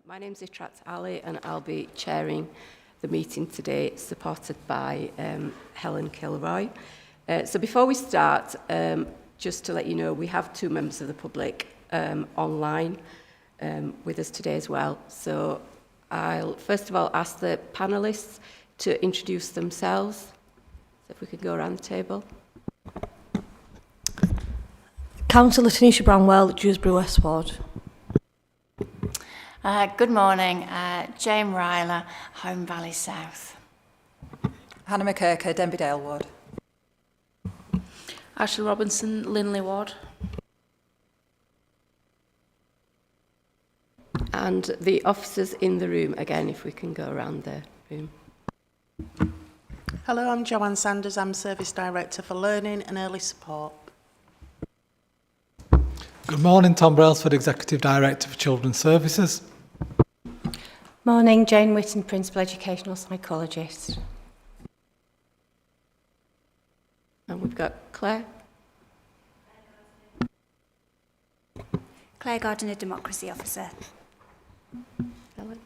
My name's Itrat Ali and I'll be chairing the meeting today, supported by Helen Kilroy. So before we start, just to let you know, we have two members of the public online with us today as well. So I'll first of all ask the panellists to introduce themselves. So if we could go around the table. Councillor Tanisha Branwell, Dewsbury West Ward. Good morning, Jane Ryler, Home Valley South. Hannah McKirker, Denby Dale Ward. Ashley Robinson, Linley Ward. And the officers in the room, again, if we can go around the room. Hello, I'm Joanne Sanders. I'm Service Director for Learning and Early Support. Good morning, Tom Brailsford, Executive Director for Children's Services. Morning, Jane Whitten, Principal Educational Psychologist. And we've got Claire. Claire Gardiner, Democracy Officer. Helen.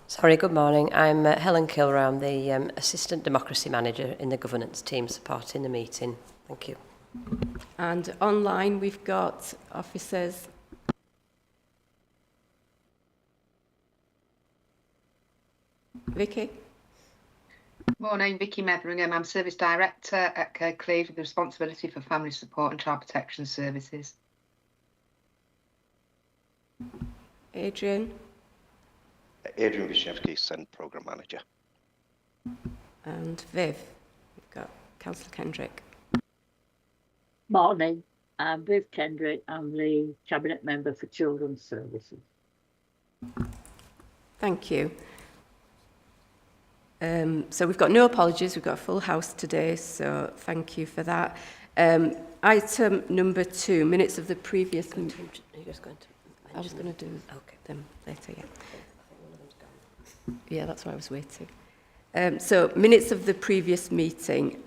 Sorry, good morning. I'm Helen Kilroy. I'm the Assistant Democracy Manager in the Governance team supporting the meeting. Thank you. And online we've got officers. Vicky. Morning, Vicky Metheringham. I'm Service Director at Kirklees with the responsibility for family support and child protection services. Adrian. Adrian Wyszewski, SEND Programme Manager. And Viv. We've got Councillor Kendrick. Morning, I'm Viv Kendrick. I'm the Cabinet Member for Children's Services. Thank you. So we've got no apologies, we've got a full house today, so thank you for that. Item number 2, minutes of the previous... I'm just going to do them later, yeah. Yeah, that's why I was waiting. So minutes of the previous meeting.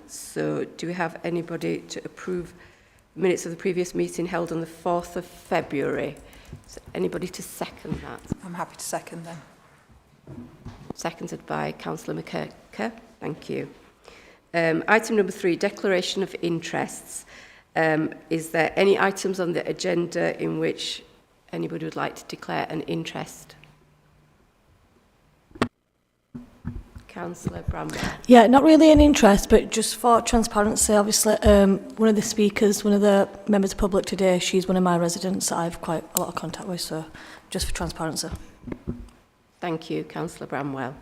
So do we have anybody to approve minutes of the previous meeting held on the 4th of February? So anybody to second that? I'm happy to second them. Seconded by Councillor McKirker. Thank you. Item number 3, declaration of interests. Is there any items on the agenda in which anybody would like to declare an interest? Councillor Bramwell. Yeah, not really an interest, but just for transparency, obviously, one of the speakers, one of the members of the public today, she's one of my residents that I have quite a lot of contact with, so just for transparency. Thank you, Councillor Bramwell.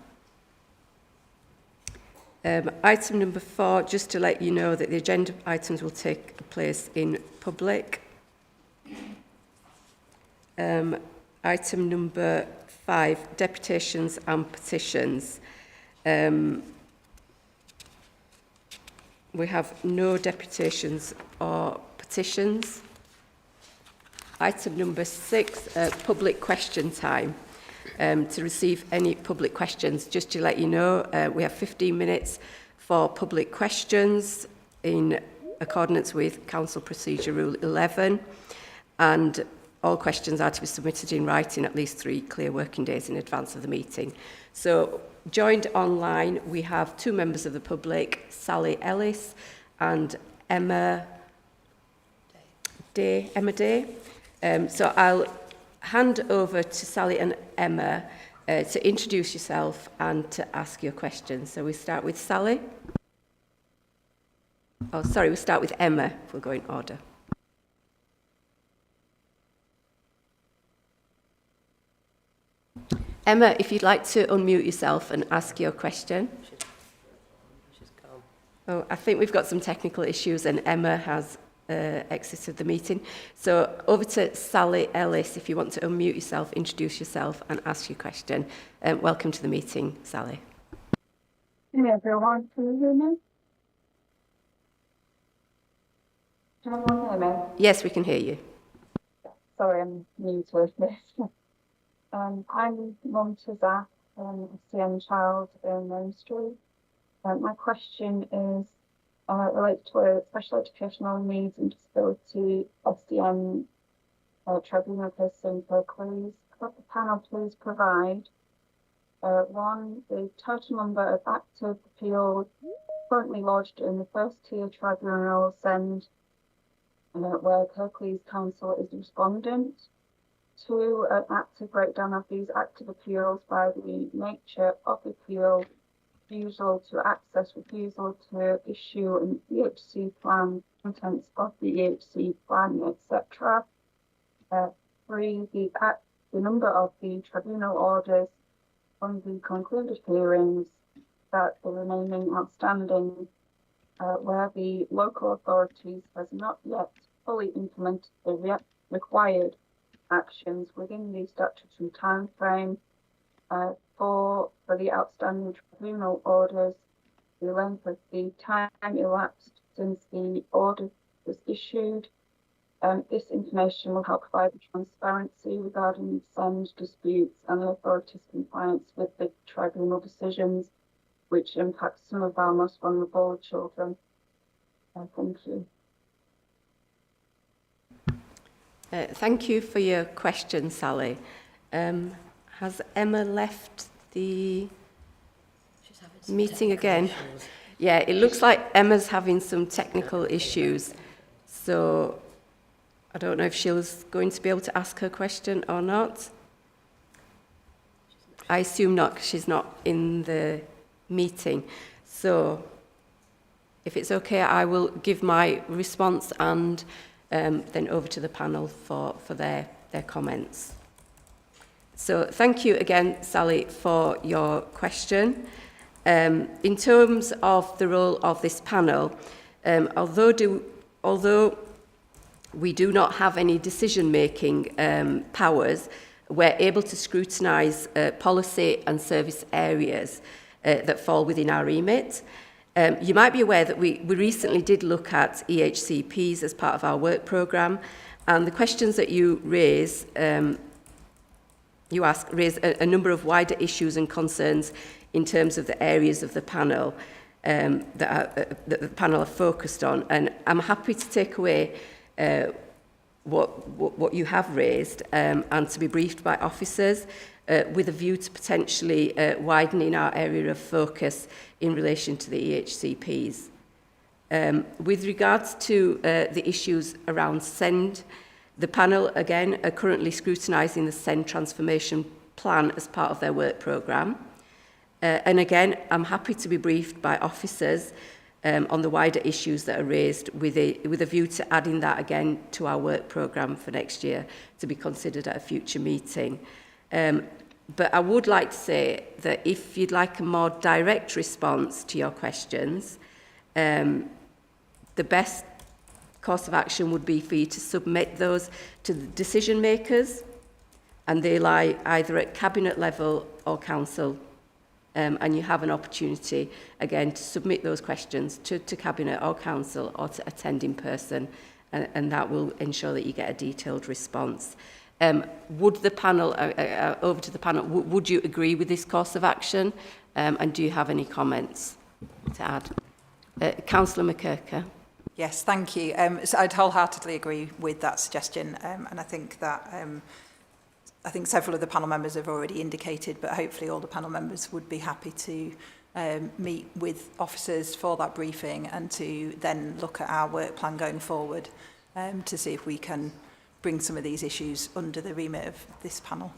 Item number 4, just to let you know that the agenda items will take place in public. Item number 5, deputations and petitions. We have no deputations or petitions. Item number 6, public question time. To receive any public questions, just to let you know, we have 15 minutes for public questions in accordance with Council Procedure Rule 11, and all questions are to be submitted in writing at least 3 clear working days in advance of the meeting. So, joined online, we have 2 members of the public, Sally Ellis and Emma Day. So I'll hand over to Sally and Emma to introduce yourself and to ask your questions. So we start with Sally. Oh, sorry, we start with Emma, if we're going order. Emma, if you'd like to unmute yourself and ask your question. Oh, I think we've got some technical issues and Emma has exited the meeting. So over to Sally Ellis, if you want to unmute yourself, introduce yourself and ask your question. Welcome to the meeting, Sally. Hey everyone, can you hear me? Can everyone hear me? Yes, we can hear you. Sorry, I'm new to this. I'm mum to Zach, a SEN child in mainstream. My question is related to a special educational needs and disability SDN Tribunal case in Kirklees. Could the panel please provide 1, the total number of active appeals currently lodged in the first tier tribunal send where Kirklees Council is respondent. 2, an active breakdown of these active appeals by the nature of the appeal, refusal to access, refusal to issue an EHC plan, contents of the EHC plan, etc. 3, the number of the tribunal orders on the concluded hearings that the remaining outstanding where the local authorities has not yet fully implemented the required actions within the statutory time frame. 4, for the outstanding tribunal orders, the length of the time elapsed since the order was issued. This information will help provide the transparency regarding send disputes and the authorities' compliance with the tribunal decisions, which impact some of our most vulnerable children. Thank you. Thank you for your question, Sally. Has Emma left the meeting again? Yeah, it looks like Emma's having some technical issues. So I don't know if she's going to be able to ask her question or not. I assume not, because she's not in the meeting. So if it's okay, I will give my response and then over to the panel for their comments. So thank you again, Sally, for your question. In terms of the role of this panel, although we do not have any decision-making powers, we're able to scrutinise policy and service areas that fall within our remit. You might be aware that we recently did look at EHCPs as part of our work programme, and the questions that you raise, raise a number of wider issues and concerns in terms of the areas of the panel that the panel are focused on. And I'm happy to take away what you have raised and to be briefed by officers with a view to potentially widening our area of focus in relation to the EHCPs. With regards to the issues around SEND, the panel, again, are currently scrutinising the SEND transformation plan as part of their work programme. And again, I'm happy to be briefed by officers on the wider issues that are raised with a view to adding that again to our work programme for next year to be considered at a future meeting. But I would like to say that if you'd like a more direct response to your questions, the best course of action would be for you to submit those to the decision makers, and they lie either at cabinet level or council. And you have an opportunity, again, to submit those questions to cabinet or council or to attend in person, and that will ensure that you get a detailed response. Would the panel, over to the panel, would you agree with this course of action? And do you have any comments to add? Councillor McKirker. Yes, thank you. So I'd wholeheartedly agree with that suggestion, and I think that I think several of the panel members have already indicated, but hopefully all the panel members would be happy to meet with officers for that briefing and to then look at our work plan going forward to see if we can bring some of these issues under the remit of this panel.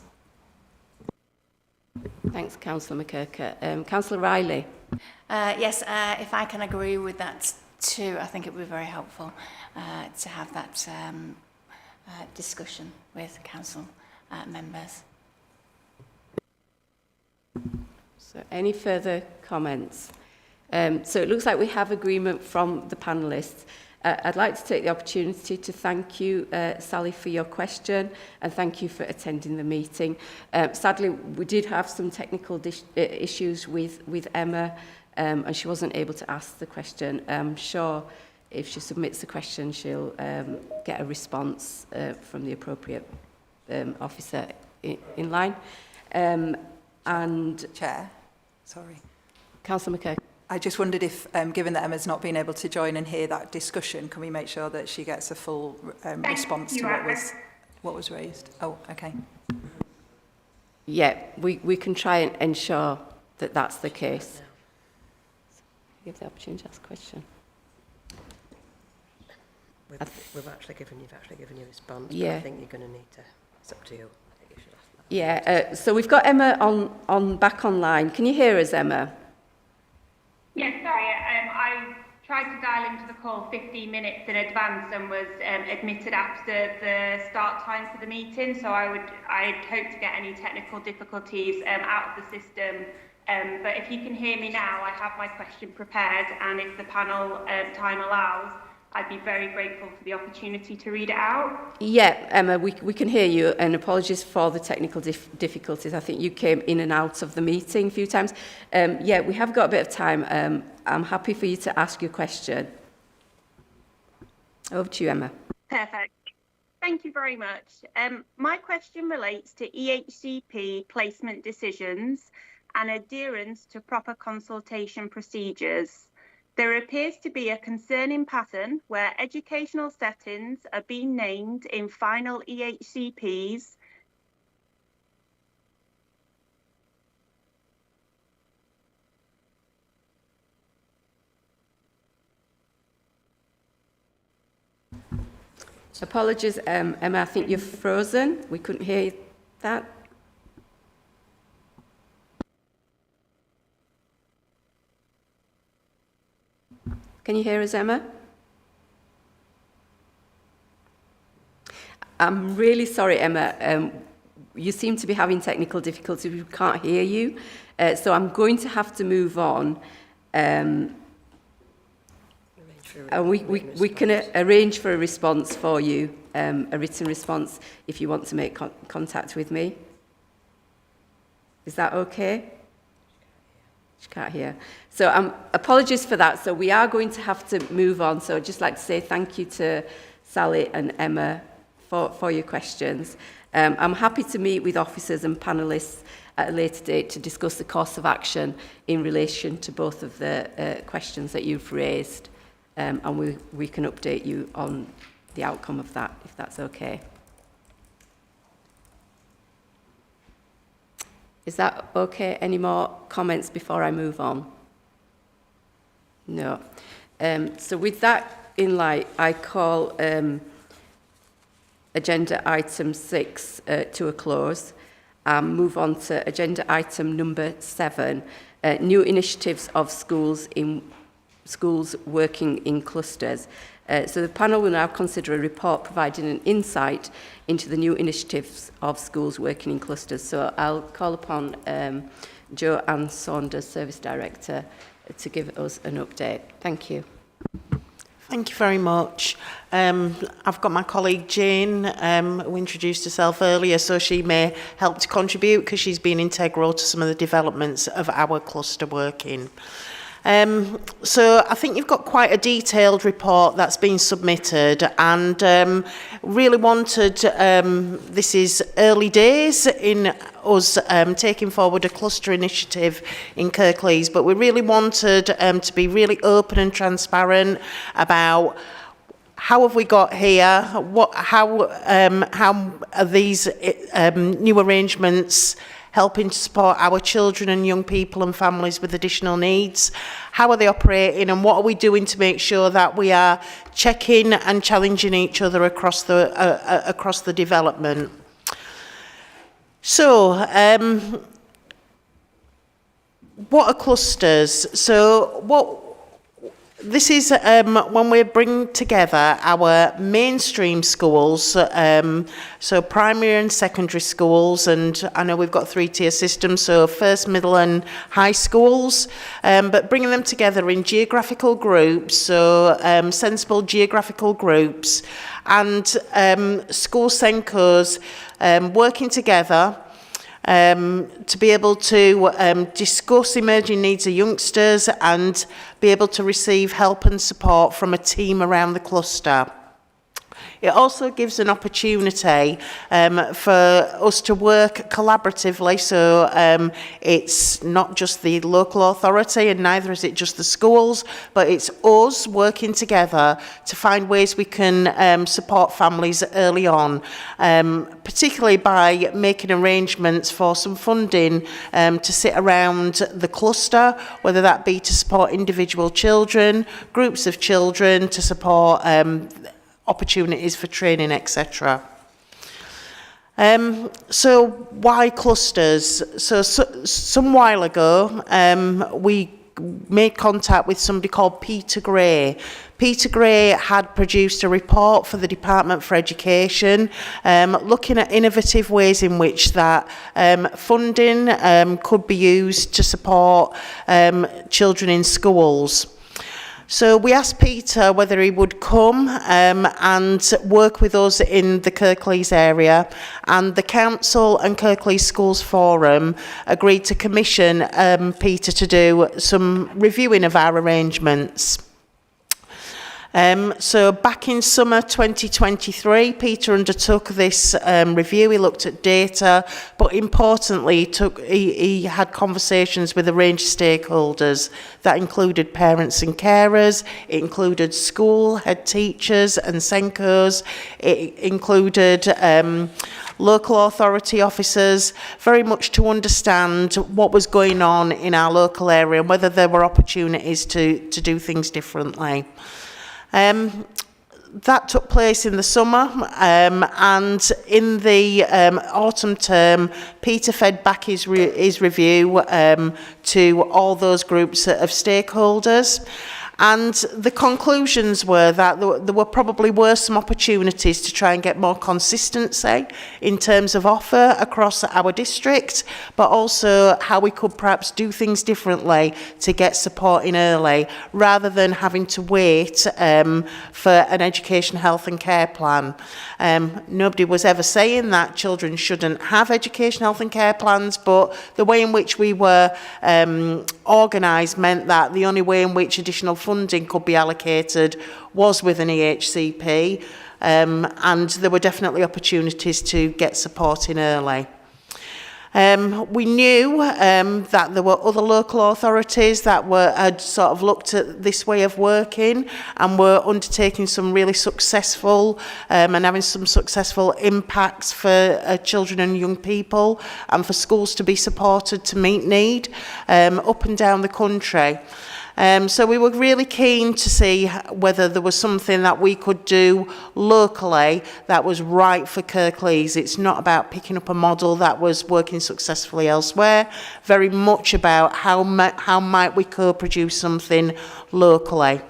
Thanks, Councillor McKirker. Councillor Riley. Yes, if I can agree with that too, I think it would be very helpful to have that discussion with council members. So any further comments? So it looks like we have agreement from the panellists. I'd like to take the opportunity to thank you, Sally, for your question, and thank you for attending the meeting. Sadly, we did have some technical issues with Emma, and she wasn't able to ask the question. I'm sure if she submits the question, she'll get a response from the appropriate officer in line. And Chair, sorry. Councillor McKirk. I just wondered if, given that Emma's not been able to join and hear that discussion, can we make sure that she gets a full response to what was what was raised? Oh, okay. Yeah, we can try and ensure that that's the case. Give the opportunity to ask a question. You've actually given your response. Yeah. But I think you're going to need to. It's up to you. I think you should ask that. Yeah. So we've got Emma on back online. Can you hear us, Emma? Yes, sorry. I tried to dial into the call 15 minutes in advance and was admitted after the start time for the meeting. So I'd hope to get any technical difficulties out of the system. But if you can hear me now, I have my question prepared, and if the panel time allows, I'd be very grateful for the opportunity to read it out. Yeah, Emma, we can hear you, and apologies for the technical difficulties. I think you came in and out of the meeting a few times. Yeah, we have got a bit of time. I'm happy for you to ask your question. Over to you, Emma. Perfect. Thank you very much. My question relates to EHCP placement decisions and adherence to proper consultation procedures. There appears to be a concerning pattern where educational settings are being named in final EHCPs Apologies, Emma, I think you're frozen. We couldn't hear that. Can you hear us, Emma? I'm really sorry, Emma. You seem to be having technical difficulties. We can't hear you. So I'm going to have to move on. And we can arrange for a response for you, a written response, if you want to make contact with me. Is that okay? She can't hear. So apologies for that. So we are going to have to move on. So I'd just like to say thank you to Sally and Emma for your questions. I'm happy to meet with officers and panellists at a later date to discuss the course of action in relation to both of the questions that you've raised. And we can update you on the outcome of that, if that's okay. Is that okay? Any more comments before I move on? No. So with that in light, I call agenda item 6 to a close and move on to agenda item number 7, new initiatives of schools working in clusters. So the panel will now consider a report providing an insight into the new initiatives of schools working in clusters. So I'll call upon Jo-Anne Saunders, Service Director, to give us an update. Thank you. Thank you very much. I've got my colleague Jane, who introduced herself earlier, so she may help to contribute because she's been integral to some of the developments of our cluster working. So I think you've got quite a detailed report that's been submitted, and really wanted, this is early days in us taking forward a cluster initiative in Kirklees, but we really wanted to be really open and transparent about how have we got here, how are these new arrangements helping to support our children and young people and families with additional needs? How are they operating, and what are we doing to make sure that we are checking and challenging each other across the development? So, what are clusters? So, this is when we bring together our mainstream schools, so primary and secondary schools, and I know we've got 3-tier systems, so first, middle and high schools, but bringing them together in geographical groups, so sensible geographical groups, and school SENCOs working together to be able to discuss emerging needs of youngsters and be able to receive help and support from a team around the cluster. It also gives an opportunity for us to work collaboratively, so it's not just the local authority and neither is it just the schools, but it's us working together to find ways we can support families early on, particularly by making arrangements for some funding to sit around the cluster, whether that be to support individual children, groups of children, to support opportunities for training, etc. So why clusters? So some while ago, we made contact with somebody called Peter Gray. Peter Gray had produced a report for the Department for Education, looking at innovative ways in which that funding could be used to support children in schools. So we asked Peter whether he would come and work with us in the Kirklees area, and the Council and Kirklees Schools Forum agreed to commission Peter to do some reviewing of our arrangements. So back in summer 2023, Peter undertook this review. He looked at data, but importantly, he had conversations with a range of stakeholders that included parents and carers. It included school head teachers and SENCOs. It included local authority officers, very much to understand what was going on in our local area and whether there were opportunities to do things differently. That took place in the summer, and in the autumn term, Peter fed back his review to all those groups of stakeholders. And the conclusions were that there were some opportunities to try and get more consistency in terms of offer across our district, but also how we could perhaps do things differently to get support in early, rather than having to wait for an education, health and care plan. Nobody was ever saying that children shouldn't have education, health and care plans, but the way in which we were organised meant that the only way in which additional funding could be allocated was with an EHCP, and there were definitely opportunities to get support in early. We knew that there were other local authorities that had sort of looked at this way of working and were undertaking some really successful and having some successful impacts for children and young people, and for schools to be supported to meet need up and down the country. So we were really keen to see whether there was something that we could do locally that was right for Kirklees. It's not about picking up a model that was working successfully elsewhere, very much about how might we co-produce something locally.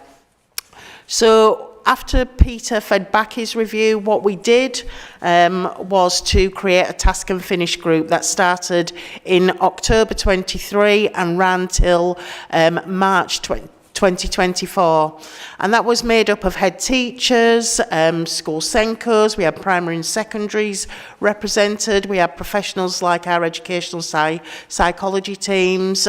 So after Peter fed back his review, what we did was to create a task and finish group that started in October 23 and ran till March 2024. And that was made up of head teachers, school SENCOs, we had primary and secondaries represented, we had professionals like our educational psychology teams,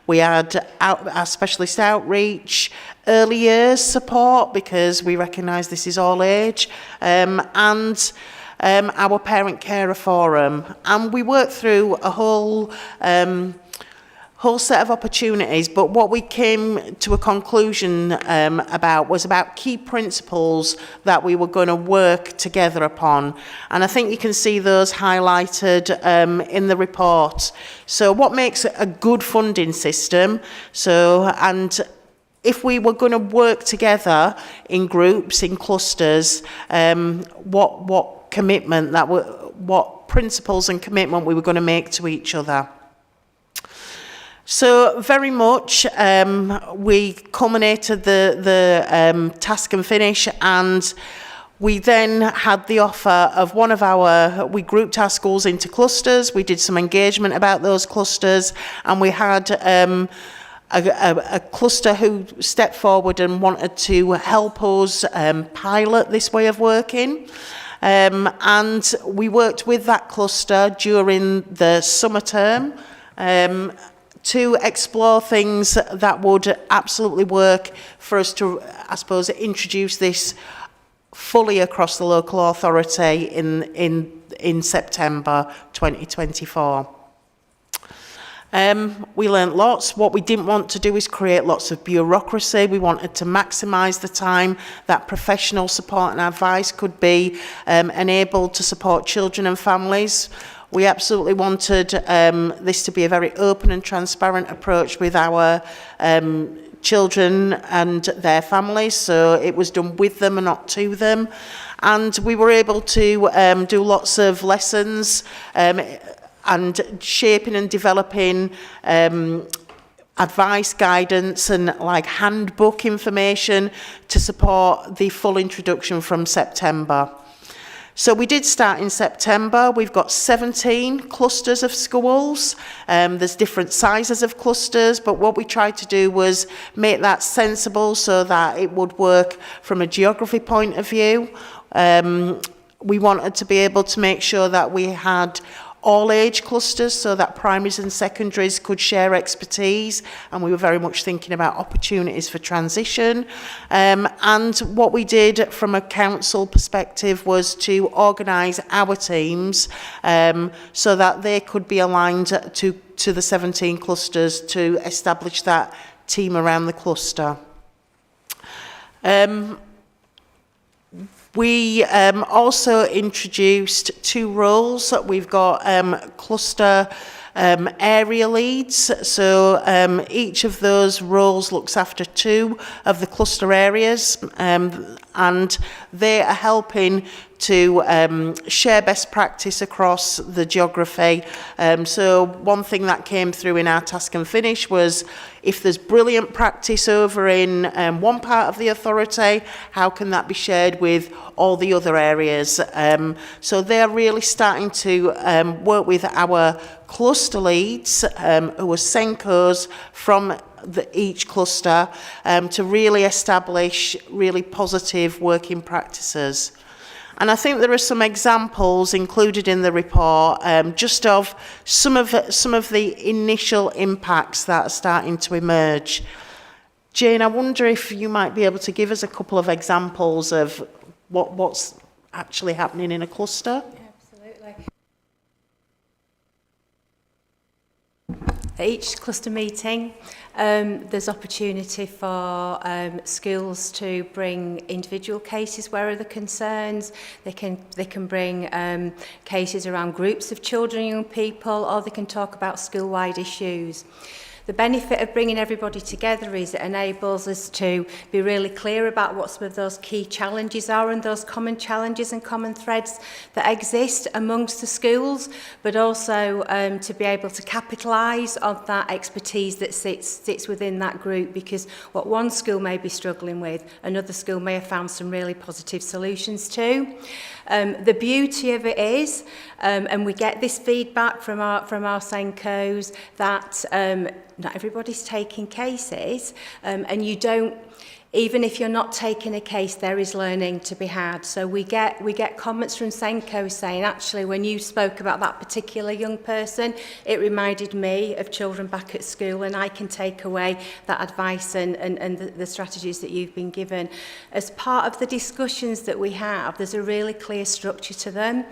we had our specialist outreach, early years support, because we recognise this is all age, and our parent carer forum. And we worked through a whole set of opportunities, but what we came to a conclusion about key principles that we were going to work together upon. And I think you can see those highlighted in the report. So what makes a good funding system? And if we were going to work together in groups, in clusters, what principles and commitment we were going to make to each other. So very much we culminated the task and finish, and we then had the offer of we grouped our schools into clusters, we did some engagement about those clusters, and we had a cluster who stepped forward and wanted to help us pilot this way of working. And we worked with that cluster during the summer term to explore things that would absolutely work for us to, I suppose, introduce this fully across the local authority in September 2024. We learnt lots. What we didn't want to do is create lots of bureaucracy. We wanted to maximise the time that professional support and advice could be enabled to support children and families. We absolutely wanted this to be a very open and transparent approach with our children and their families, so it was done with them and not to them. And we were able to do lots of lessons and shaping and developing advice, guidance and like handbook information to support the full introduction from September. So we did start in September. We've got 17 clusters of schools. There's different sizes of clusters, but what we tried to do was make that sensible so that it would work from a geography point of view. We wanted to be able to make sure that we had all age clusters so that primaries and secondaries could share expertise, and we were very much thinking about opportunities for transition. And what we did from a council perspective was to organise our teams so that they could be aligned to the 17 clusters to establish that team around the cluster. We also introduced 2 roles. We've got cluster area leads. So each of those roles looks after 2 of the cluster areas, and they are helping to share best practice across the geography. So one thing that came through in our task and finish was if there's brilliant practice over in one part of the authority, how can that be shared with all the other areas? So they're really starting to work with our cluster leads, who are Senkos from each cluster, to really establish really positive working practices. And I think there are some examples included in the report just of some of the initial impacts that are starting to emerge. Jane, I wonder if you might be able to give us a couple of examples of what's actually happening in a cluster. Absolutely. At each cluster meeting, there's opportunity for schools to bring individual cases where are the concerns. They can bring cases around groups of children and young people, or they can talk about school-wide issues. The benefit of bringing everybody together is it enables us to be really clear about what some of those key challenges are and those common challenges and common threads that exist amongst the schools, but also to be able to capitalise on that expertise that sits within that group, because what one school may be struggling with, another school may have found some really positive solutions to. The beauty of it is, and we get this feedback from our Senkos, that not everybody's taking cases, and you don't, even if you're not taking a case, there is learning to be had. So we get comments from Senko saying, actually, when you spoke about that particular young person, it reminded me of children back at school, and I can take away that advice and the strategies that you've been given. As part of the discussions that we have, there's a really clear structure to them.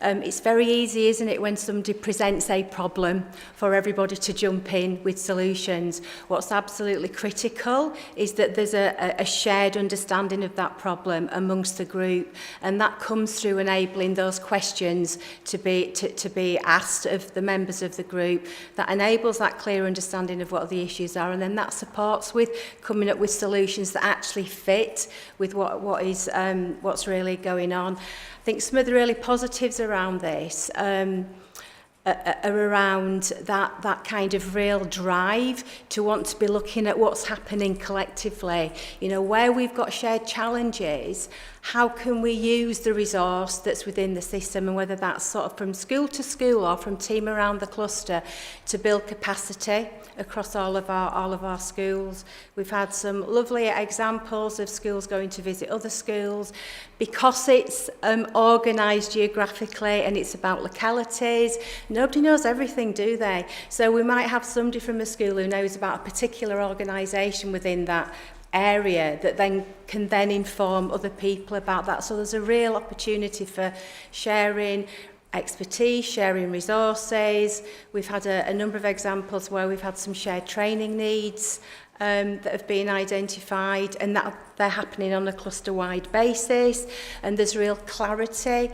It's very easy, isn't it, when somebody presents a problem for everybody to jump in with solutions. What's absolutely critical is that there's a shared understanding of that problem amongst the group, and that comes through enabling those questions to be asked of the members of the group. That enables that clear understanding of what the issues are, and then that supports with coming up with solutions that actually fit with what's really going on. I think some of the really positives around this are around that kind of real drive to want to be looking at what's happening collectively. You know, where we've got shared challenges, how can we use the resource that's within the system, and whether that's sort of from school to school or from team around the cluster, to build capacity across all of our schools. We've had some lovely examples of schools going to visit other schools. Because it's organised geographically and it's about localities, nobody knows everything, do they? So we might have somebody from a school who knows about a particular organisation within that area that then can then inform other people about that. So there's a real opportunity for sharing expertise, sharing resources. We've had a number of examples where we've had some shared training needs that have been identified, and that they're happening on a cluster-wide basis, and there's real clarity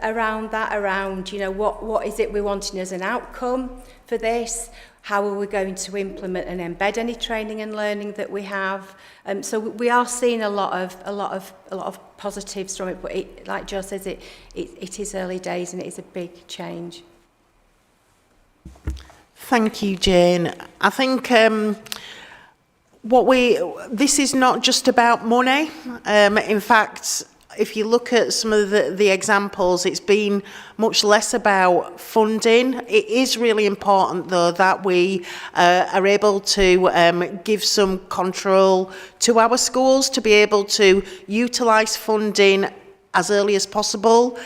around that, around, you know, what is it we're wanting as an outcome for this, how are we going to implement and embed any training and learning that we have. So we are seeing a lot of positives from it, but it, like Jo says, it is early days and it is a big change. Thank you, Jane. I think this is not just about money. In fact, if you look at some of the examples, it's been much less about funding. It is really important, though, that we are able to give some control to our schools to be able to utilise funding as early as possible.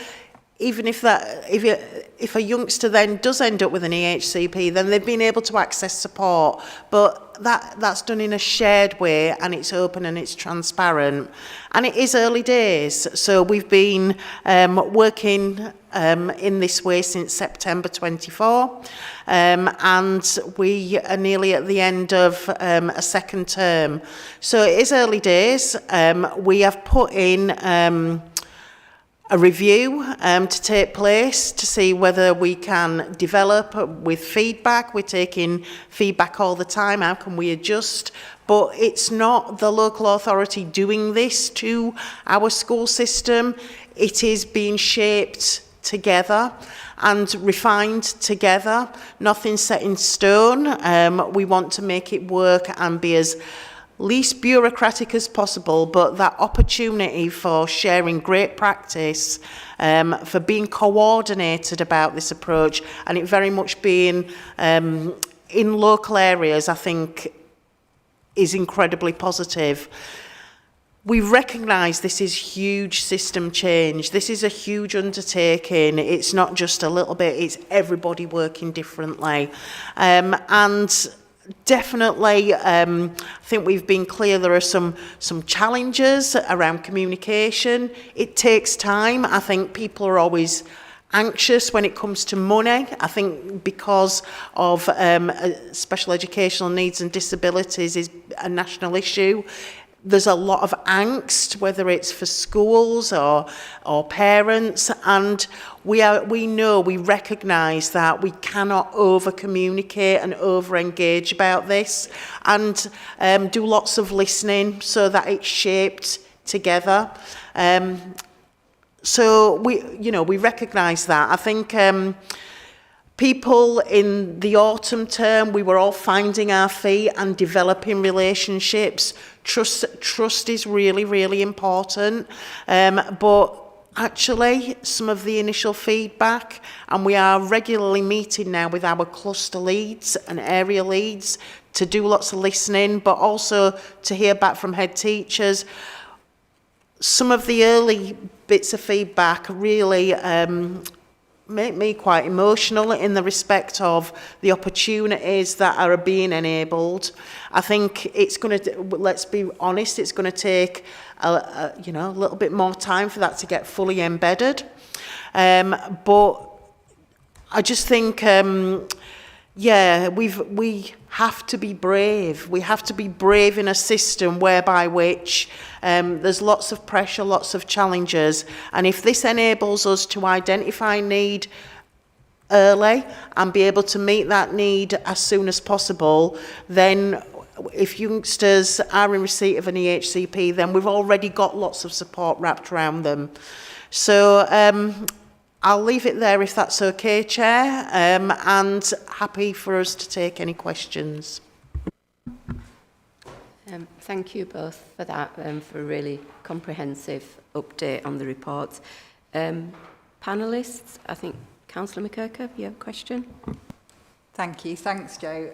Even if a youngster then does end up with an EHCP, then they've been able to access support. But that's done in a shared way, and it's open and it's transparent. And it is early days. So we've been working in this way since September 24. And we are nearly at the end of a second term. So it is early days. We have put in a review to take place to see whether we can develop with feedback. We're taking feedback all the time. How can we adjust? But it's not the local authority doing this to our school system. It is being shaped together and refined together. Nothing set in stone. We want to make it work and be as least bureaucratic as possible, but that opportunity for sharing great practice, for being coordinated about this approach, and it very much being in local areas, I think is incredibly positive. We recognise this is huge system change. This is a huge undertaking. It's not just a little bit, it's everybody working differently. And definitely, I think we've been clear there are some challenges around communication. It takes time. I think people are always anxious when it comes to money. I think because of special educational needs and disabilities is a national issue. There's a lot of angst, whether it's for schools or parents, and we recognise that we cannot over-communicate and over-engage about this, and do lots of listening so that it's shaped together. So we recognise that. I think people in the autumn term, we were all finding our feet and developing relationships. Trust is really, really important. But actually, some of the initial feedback, and we are regularly meeting now with our cluster leads and area leads to do lots of listening, but also to hear back from head teachers. Some of the early bits of feedback really make me quite emotional in the respect of the opportunities that are being enabled. I think it's going to, let's be honest, it's going to take a little bit more time for that to get fully embedded. But I just think, we have to be brave. We have to be brave in a system whereby which there's lots of pressure, lots of challenges. And if this enables us to identify need early and be able to meet that need as soon as possible, then if youngsters are in receipt of an EHCP, then we've already got lots of support wrapped around them. So I'll leave it there if that's okay, Chair, and happy for us to take any questions. Thank you both for that, for a really comprehensive update on the report. Panellists, I think Councillor McKirker, you have a question? Thank you. Thanks, Jo.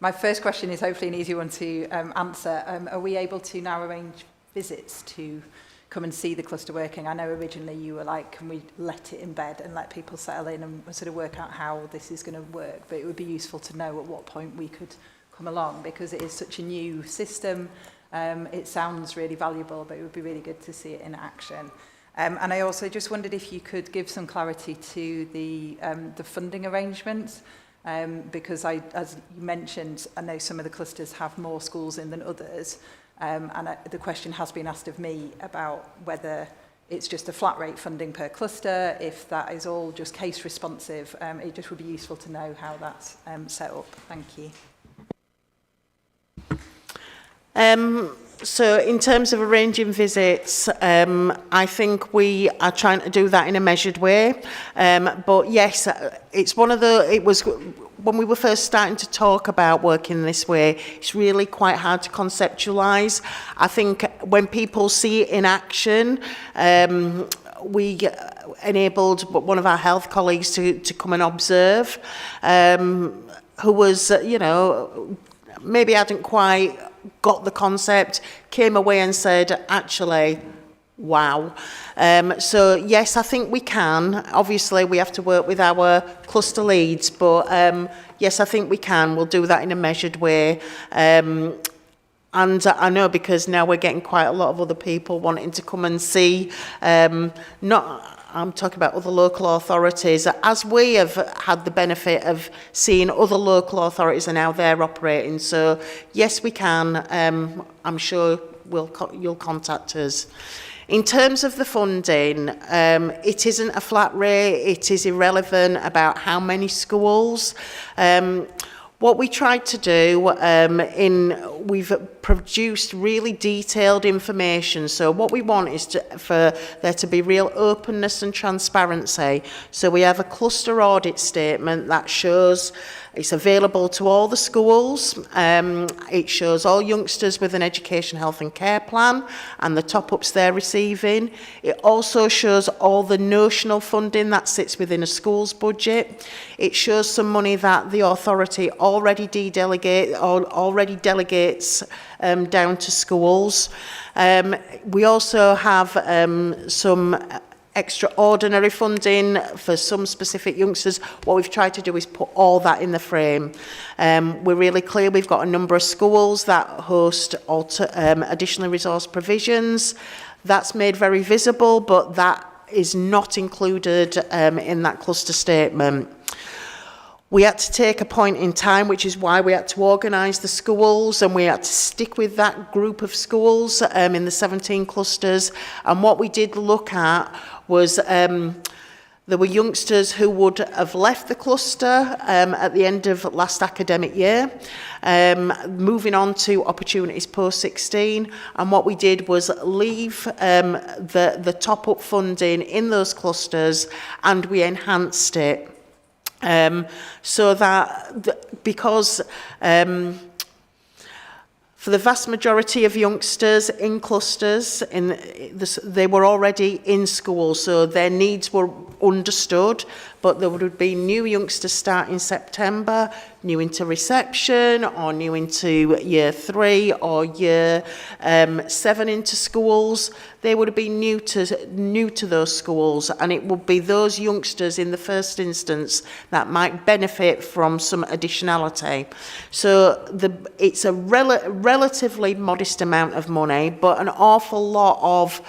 My first question is hopefully an easy one to answer. Are we able to now arrange visits to come and see the cluster working? I know originally you were like, can we let it embed and let people settle in and sort of work out how this is going to work? But it would be useful to know at what point we could come along, because it is such a new system. It sounds really valuable, but it would be really good to see it in action. And I also just wondered if you could give some clarity to the funding arrangements, because as you mentioned, I know some of the clusters have more schools in than others, and the question has been asked of me about whether it's just a flat rate funding per cluster, if that is all just case responsive. It just would be useful to know how that's set up. Thank you. So in terms of arranging visits, I think we are trying to do that in a measured way. But yes, it's it was when we were first starting to talk about working this way, it's really quite hard to conceptualise. I think when people see it in action, we enabled one of our health colleagues to come and observe, who was, maybe hadn't quite got the concept, came away and said, actually, wow. So yes, I think we can. Obviously, we have to work with our cluster leads, but yes, I think we can. We'll do that in a measured way. And I know, because now we're getting quite a lot of other people wanting to come and see, I'm talking about other local authorities, as we have had the benefit of seeing other local authorities and how they're operating. So yes, we can. I'm sure you'll contact us. In terms of the funding, it isn't a flat rate. It is irrelevant about how many schools. What we tried to do, we've produced really detailed information. So what we want is for there to be real openness and transparency. So we have a cluster audit statement that shows it's available to all the schools. It shows all youngsters with an education, health and care plan and the top-ups they're receiving. It also shows all the notional funding that sits within a school's budget. It shows some money that the authority already delegates down to schools. We also have some extraordinary funding for some specific youngsters. What we've tried to do is put all that in the frame. We're really clear. We've got a number of schools that host additional resource provisions. That's made very visible, but that is not included in that cluster statement. We had to take a point in time, which is why we had to organise the schools, and we had to stick with that group of schools in the 17 clusters. And what we did look at was there were youngsters who would have left the cluster at the end of last academic year, moving on to opportunities post-16. And what we did was leave the top-up funding in those clusters, and we enhanced it. So that because for the vast majority of youngsters in clusters, they were already in school, so their needs were understood, but there would be new youngsters starting September, new into reception, or new into year 3 or year 7 into schools. They would be new to those schools, and it would be those youngsters in the first instance that might benefit from some additionality. So it's a relatively modest amount of money, but an awful lot of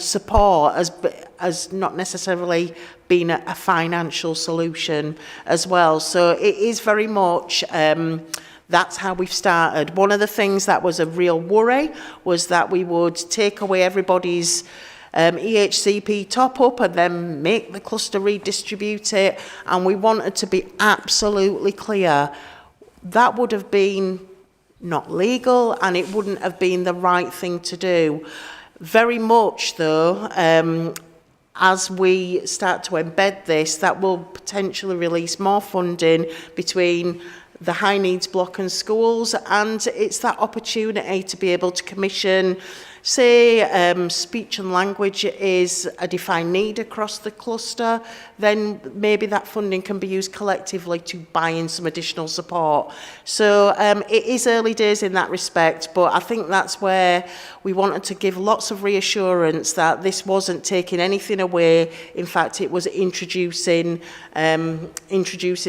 support as not necessarily been a financial solution as well. So it is very much that's how we've started. One of the things that was a real worry was that we would take away everybody's EHCP top-up and then make the cluster redistribute it, and we wanted to be absolutely clear that would have been not legal, and it wouldn't have been the right thing to do. Very much though, as we start to embed this, that will potentially release more funding between the high needs block and schools, and it's that opportunity to be able to commission say speech and language is a defined need across the cluster, then maybe that funding can be used collectively to buy in some additional support. So it is early days in that respect, but I think that's where we wanted to give lots of reassurance that this wasn't taking anything away. In fact, it was introducing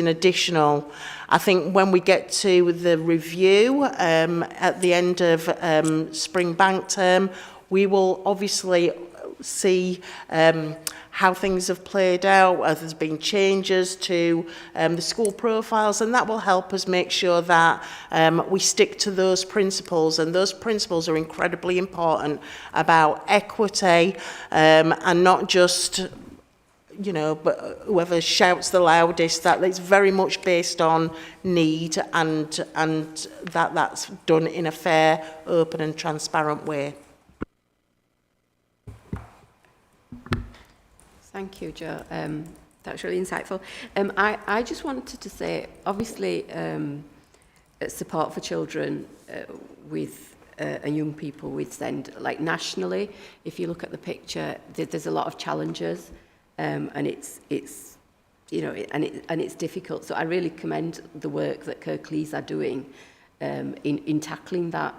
additional. I think when we get to the review at the end of spring bank term, we will obviously see how things have played out, whether there's been changes to the school profiles, and that will help us make sure that we stick to those principles, and those principles are incredibly important about equity and not just, you know, but whoever shouts the loudest, that it's very much based on need, and that's done in a fair, open and transparent way. Thank you, Jo. That's really insightful. I just wanted to say, obviously, support for children with and young people with SEND, like nationally, if you look at the picture, there's a lot of challenges, and it's you know, and it's difficult. So I really commend the work that Kirklees are doing in tackling that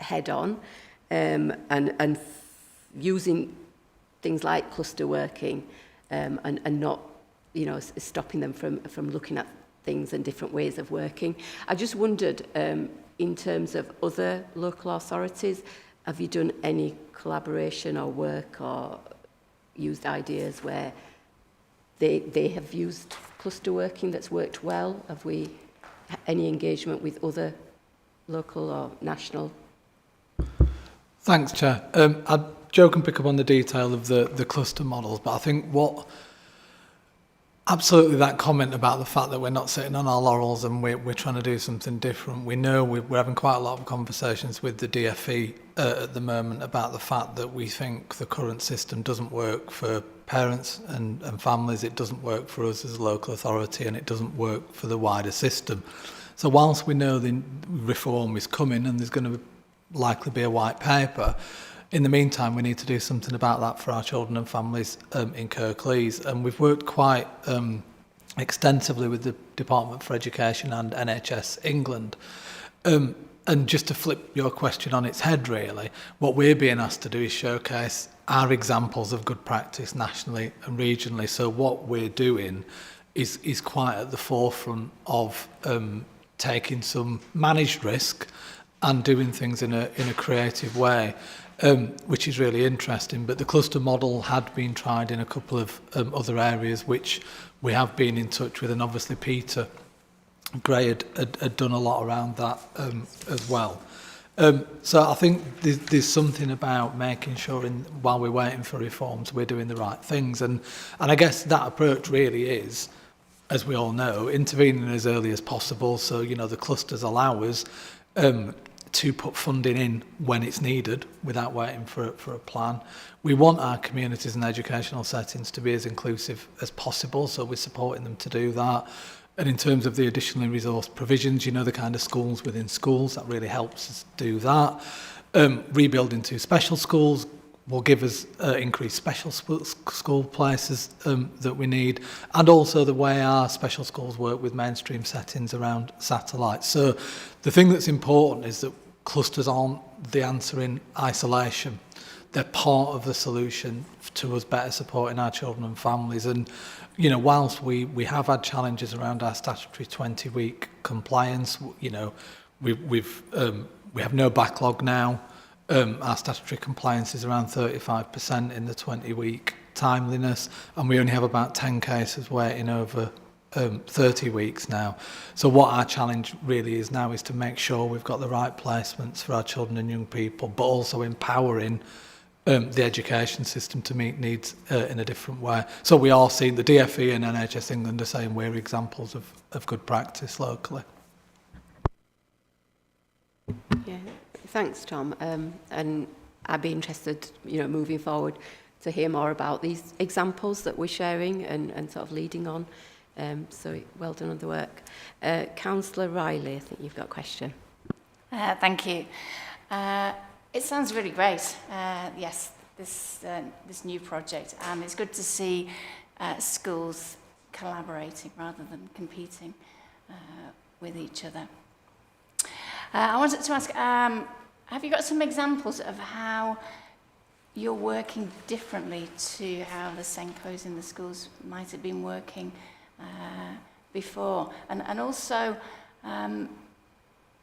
head on, and using things like cluster working, and not, you know, stopping them from looking at things and different ways of working. I just wondered, in terms of other local authorities, have you done any collaboration or work or used ideas where they have used cluster working that's worked well? Have we any engagement with other local or national? Thanks, Chair. Jo can pick up on the detail of the cluster models, but I think absolutely that comment about the fact that we're not sitting on our laurels and we're trying to do something different. We know we're having quite a lot of conversations with the DFE at the moment about the fact that we think the current system doesn't work for parents and families, it doesn't work for us as a local authority, and it doesn't work for the wider system. So whilst we know the reform is coming and there's going to likely be a white paper, in the meantime, we need to do something about that for our children and families in Kirklees. And we've worked quite extensively with the Department for Education and NHS England. And just to flip your question on its head, really, what we're being asked to do is showcase our examples of good practice nationally and regionally. So what we're doing is quite at the forefront of taking some managed risk and doing things in a creative way. Which is really interesting. But the cluster model had been tried in a couple of other areas, which we have been in touch with, and obviously Peter Gray had done a lot around that as well. So I think there's something about making sure while we're waiting for reforms, we're doing the right things. And I guess that approach really is, as we all know, intervening as early as possible. So, you know, the clusters allow us to put funding in when it's needed without waiting for a plan. We want our communities and educational settings to be as inclusive as possible, so we're supporting them to do that. And in terms of the additional resource provisions, you know, the kind of schools within schools, that really helps us do that. Rebuilding 2 special schools will give us increased special school places that we need, and also the way our special schools work with mainstream settings around satellites. So the thing that's important is that clusters aren't the answer in isolation. They're part of the solution to us better supporting our children and families. And, you know, whilst we have had challenges around our statutory 20-week compliance, you know, we have no backlog now. Our statutory compliance is around 35% in the 20-week timeliness, and we only have about 10 cases waiting over 30 weeks now. So what our challenge really is now is to make sure we've got the right placements for our children and young people, but also empowering the education system to meet needs in a different way. So we are seeing the DFE and NHS England are saying we're examples of good practice locally. Yeah. Thanks, Tom. And I'd be interested, you know, moving forward to hear more about these examples that we're sharing and sort of leading on. So well done on the work. Councillor Riley, I think you've got a question. Thank you. It sounds really great. Yes, this new project, and it's good to see schools collaborating rather than competing with each other. I wanted to ask, have you got some examples of how you're working differently to how the Senkos in the schools might have been working before? And also,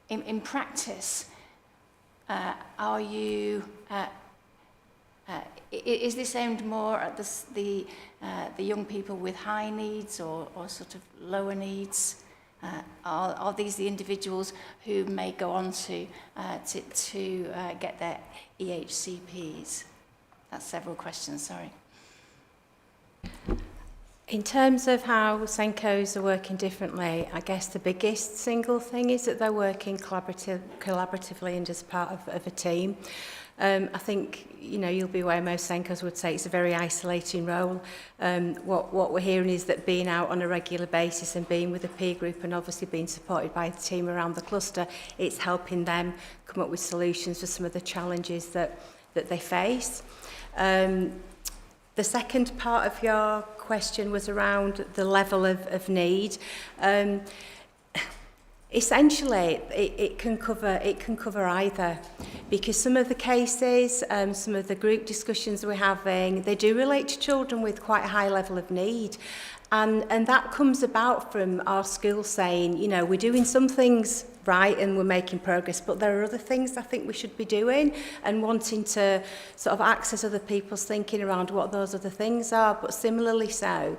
in practice, are you... is this aimed more at the young people with high needs or sort of lower needs? Are these the individuals who may go on to get their EHCPs? That's several questions, sorry. In terms of how Senkos are working differently, I guess the biggest single thing is that they're working collaboratively and as part of a team. I think, you know, you'll be aware most Senkos would say it's a very isolating role. What we're hearing is that being out on a regular basis and being with a peer group and obviously being supported by the team around the cluster, it's helping them come up with solutions for some of the challenges that they face. The second part of your question was around the level of need. Essentially, it can cover either, because some of the cases, some of the group discussions we're having, they do relate to children with quite a high level of need, and that comes about from our schools saying, you know, we're doing some things right and we're making progress, but there are other things I think we should be doing, and wanting to sort of access other people's thinking around what those other things are. But similarly so,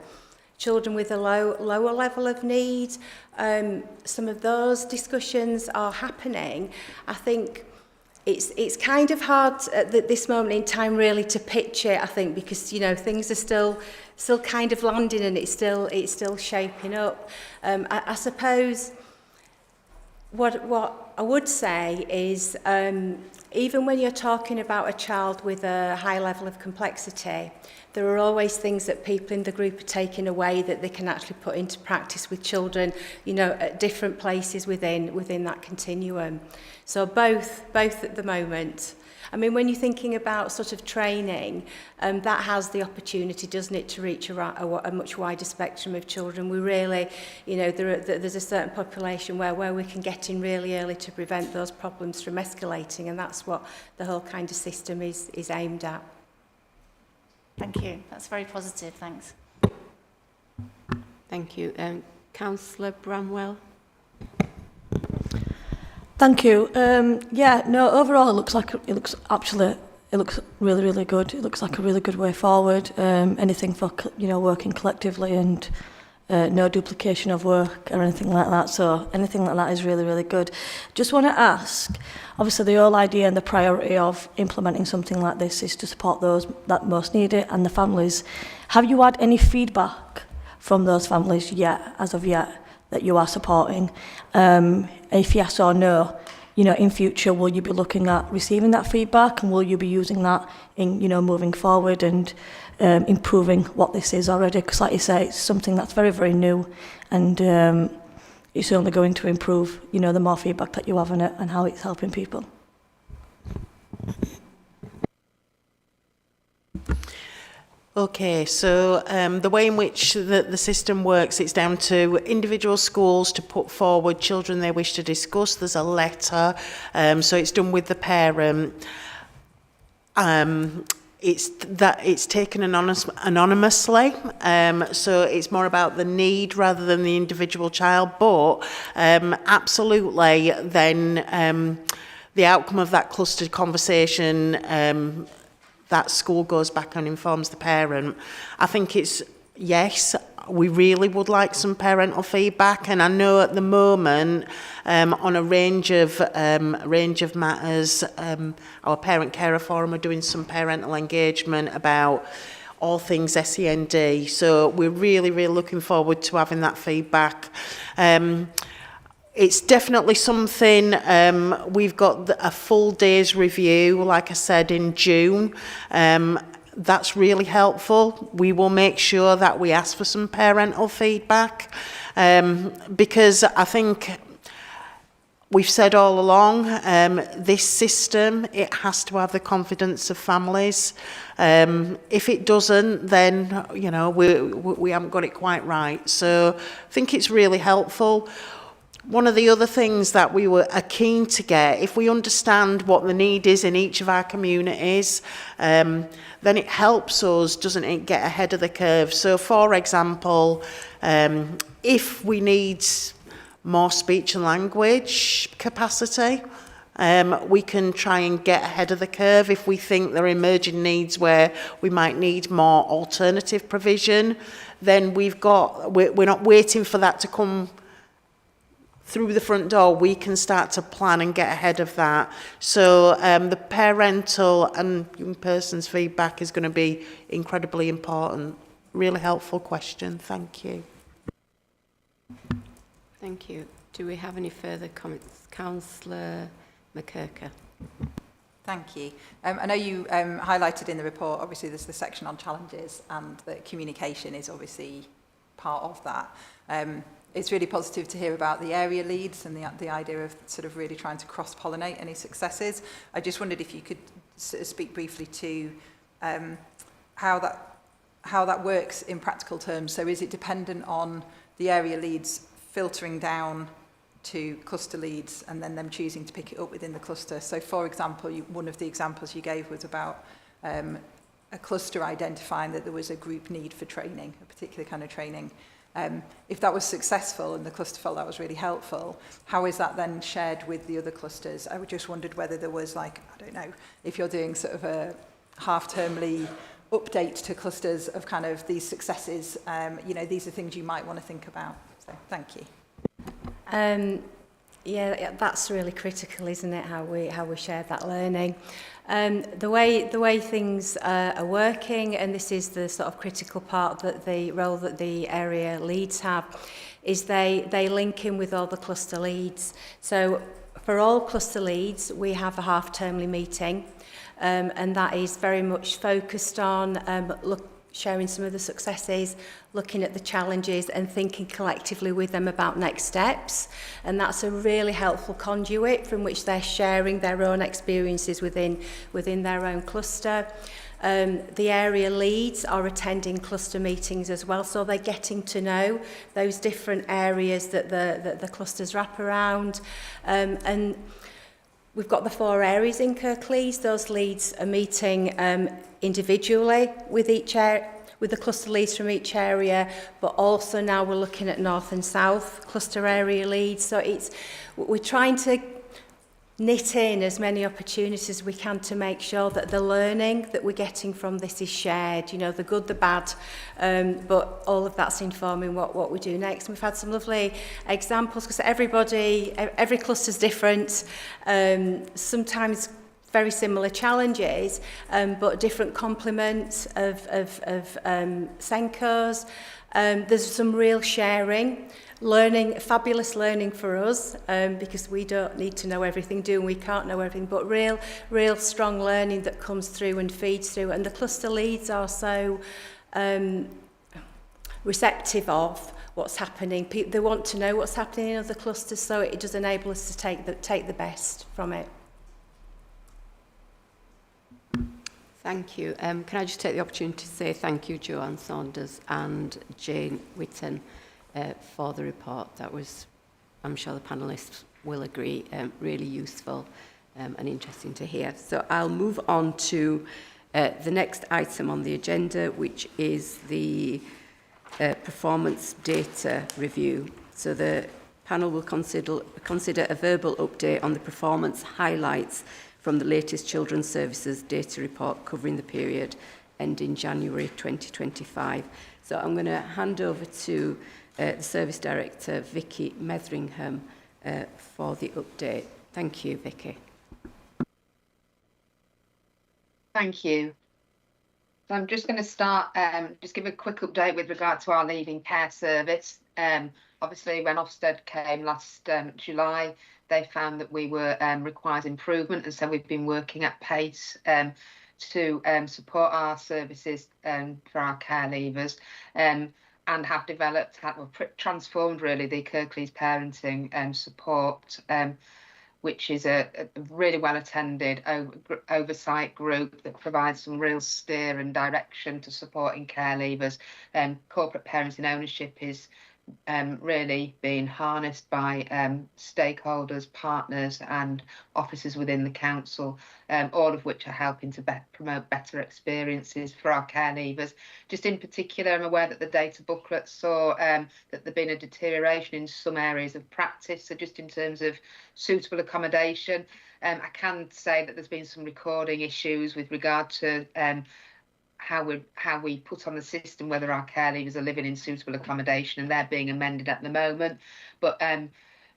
children with a lower level of need, some of those discussions are happening. I think it's kind of hard at this moment in time really to pitch it, I think, because, you know, things are still kind of landing and it's still shaping up. I suppose what I would say is, even when you're talking about a child with a high level of complexity, there are always things that people in the group are taking away that they can actually put into practice with children, you know, at different places within that continuum. So both at the moment. I mean, when you're thinking about sort of training, that has the opportunity, doesn't it, to reach a much wider spectrum of children. We really, you know, there's a certain population where we can get in really early to prevent those problems from escalating, and that's what the whole kind of system is aimed at. Thank you. That's very positive. Thanks. Thank you. Councillor Bramwell. Thank you. Yeah, no, overall it looks really, really good. It looks like a really good way forward. Anything for, you know, working collectively and no duplication of work or anything like that. So anything like that is really, really good. Just want to ask, obviously the whole idea and the priority of implementing something like this is to support those that most need it and the families. Have you had any feedback from those families yet, as of yet, that you are supporting? If yes or no, you know, in future, will you be looking at receiving that feedback, and will you be using that in, you know, moving forward and improving what this is already? Because like you say, it's something that's very, very new, and it's only going to improve, you know, the more feedback that you have on it and how it's helping people. Okay, so the way in which the system works, it's down to individual schools to put forward children they wish to discuss. There's a letter, so it's done with the parent. It's taken anonymously, so it's more about the need rather than the individual child, but absolutely then the outcome of that clustered conversation, that school goes back and informs the parent. I think it's, yes, we really would like some parental feedback, and I know at the moment on a range of matters, our Parent Carer Forum are doing some parental engagement about all things SEND, so we're really, really looking forward to having that feedback. It's definitely something, we've got a full day's review, like I said, in June. That's really helpful. We will make sure that we ask for some parental feedback, because I think we've said all along, this system, it has to have the confidence of families. If it doesn't, then, you know, we haven't got it quite right. So I think it's really helpful. One of the other things that we are keen to get, if we understand what the need is in each of our communities, then it helps us, doesn't it, get ahead of the curve. So, for example, if we need more speech and language capacity, we can try and get ahead of the curve. If we think there are emerging needs where we might need more alternative provision, then we're not waiting for that to come through the front door. We can start to plan and get ahead of that. So the parental and young person's feedback is going to be incredibly important. Really helpful question. Thank you. Thank you. Do we have any further comments? Councillor McKirker. Thank you. I know you highlighted in the report, obviously there's the section on challenges, and that communication is obviously part of that. It's really positive to hear about the area leads and the idea of sort of really trying to cross-pollinate any successes. I just wondered if you could sort of speak briefly to how that works in practical terms. So is it dependent on the area leads filtering down to cluster leads and then them choosing to pick it up within the cluster? So for example, one of the examples you gave was about a cluster identifying that there was a group need for training, a particular kind of training. If that was successful and the cluster felt that was really helpful, how is that then shared with the other clusters? I just wondered whether there was, like, I don't know, if you're doing sort of a half-termly update to clusters of kind of these successes, you know, these are things you might want to think about. So thank you. Yeah, that's really critical, isn't it? How we share that learning. The way things are working, and this is the sort of critical part, that the role that the area leads have, is they link in with all the cluster leads. So for all cluster leads, we have a half-termly meeting, and that is very much focused on sharing some of the successes, looking at the challenges and thinking collectively with them about next steps. And that's a really helpful conduit from which they're sharing their own experiences within their own cluster. The area leads are attending cluster meetings as well, so they're getting to know those different areas that the clusters wrap around. And we've got the 4 areas in Kirklees. Those leads are meeting individually with the cluster leads from each area, but also now we're looking at north and south cluster area leads. So we're trying to knit in as many opportunities as we can to make sure that the learning that we're getting from this is shared, you know, the good, the bad, but all of that's informing what we do next. And we've had some lovely examples, because every cluster's different, sometimes very similar challenges, but different complements of Senkos. There's some real sharing, learning, fabulous learning for us, because we don't need to know everything, we can't know everything, but real strong learning that comes through and feeds through. And the cluster leads are so receptive of what's happening. They want to know what's happening in other clusters, so it does enable us to take the best from it. Thank you. Can I just take the opportunity to say thank you, Joanne Saunders and Jane Whitten, for the report. That was, I'm sure the panellists will agree, really useful and interesting to hear. So I'll move on to the next item on the agenda, which is the performance data review. So the panel will consider a verbal update on the performance highlights from the latest Children's Services data report covering the period ending January 2025. So I'm going to hand over to the Service Director, Vicky Metheringham, for the update. Thank you, Vicky. Thank you. So I'm just going to start, just give a quick update with regard to our leaving care service. Obviously, when Ofsted came last July, they found that we were required improvement, and so we've been working at pace to support our services for our care leavers. and have developed, transformed really the Kirklees parenting support, which is a really well attended oversight group that provides some real steer and direction to supporting care leavers. Corporate parenting ownership is really being harnessed by stakeholders, partners and officers within the council, all of which are helping to promote better experiences for our care leavers. Just in particular, I'm aware that the data booklet saw that there'd been a deterioration in some areas of practice. So just in terms of suitable accommodation, I can say that there's been some recording issues with regard to how we put on the system whether our care leavers are living in suitable accommodation, and they're being amended at the moment. But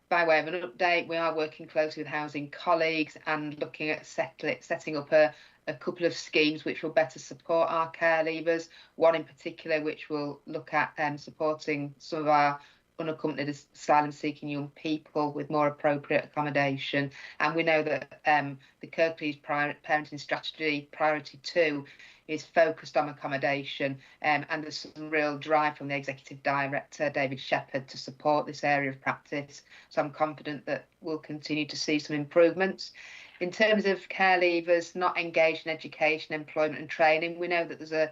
by way of an update, we are working closely with housing colleagues and looking at setting up a couple of schemes which will better support our care leavers. One in particular which will look at supporting some of our unaccompanied asylum-seeking young people with more appropriate accommodation. And we know that the Kirklees Parenting Strategy Priority 2 is focused on accommodation, and there's some real drive from the Executive Director, David Shepherd, to support this area of practice. So I'm confident that we'll continue to see some improvements. In terms of care leavers not engaged in education, employment and training, we know that there's a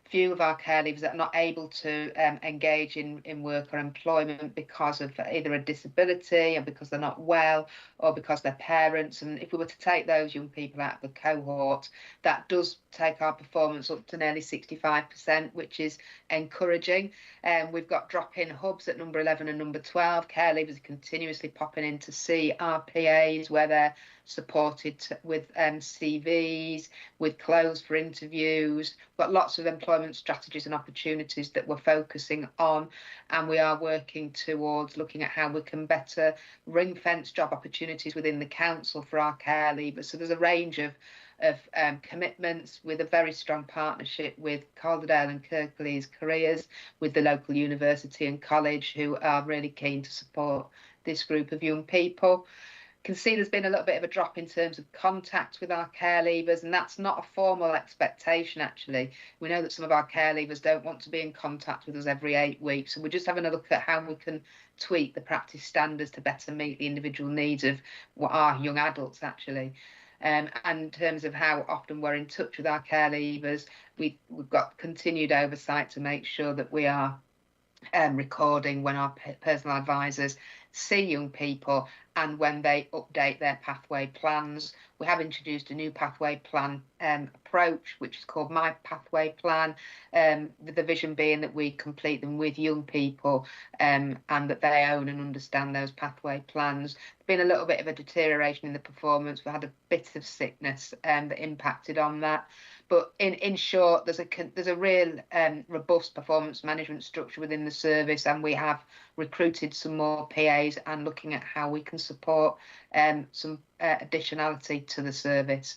few of our care leavers that are not able to engage in work or employment because of either a disability or because they're not well or because they're parents. And if we were to take those young people out of the cohort, that does take our performance up to nearly 65%, which is encouraging. We've got drop-in hubs at number 11 and number 12. Care leavers are continuously popping in to see our PAs where they're supported with CVs, with clothes for interviews. We've got lots of employment strategies and opportunities that we're focusing on, and we are working towards looking at how we can better ring-fence job opportunities within the council for our care leavers. So there's a range of commitments with a very strong partnership with Calderdale and Kirklees Careers, with the local university and college, who are really keen to support this group of young people. Can see there's been a little bit of a drop in terms of contact with our care leavers, and that's not a formal expectation actually. We know that some of our care leavers don't want to be in contact with us every 8 weeks, so we're just having a look at how we can tweak the practice standards to better meet the individual needs of what are young adults actually. And in terms of how often we're in touch with our care leavers, we've got continued oversight to make sure that we are recording when our personal advisors see young people and when they update their pathway plans. We have introduced a new pathway plan approach, which is called My Pathway Plan, with the vision being that we complete them with young people and that they own and understand those pathway plans. There's been a little bit of a deterioration in the performance. We had a bit of sickness that impacted on that. But in short, there's a real robust performance management structure within the service, and we have recruited some more PAs and looking at how we can support some additionality to the service.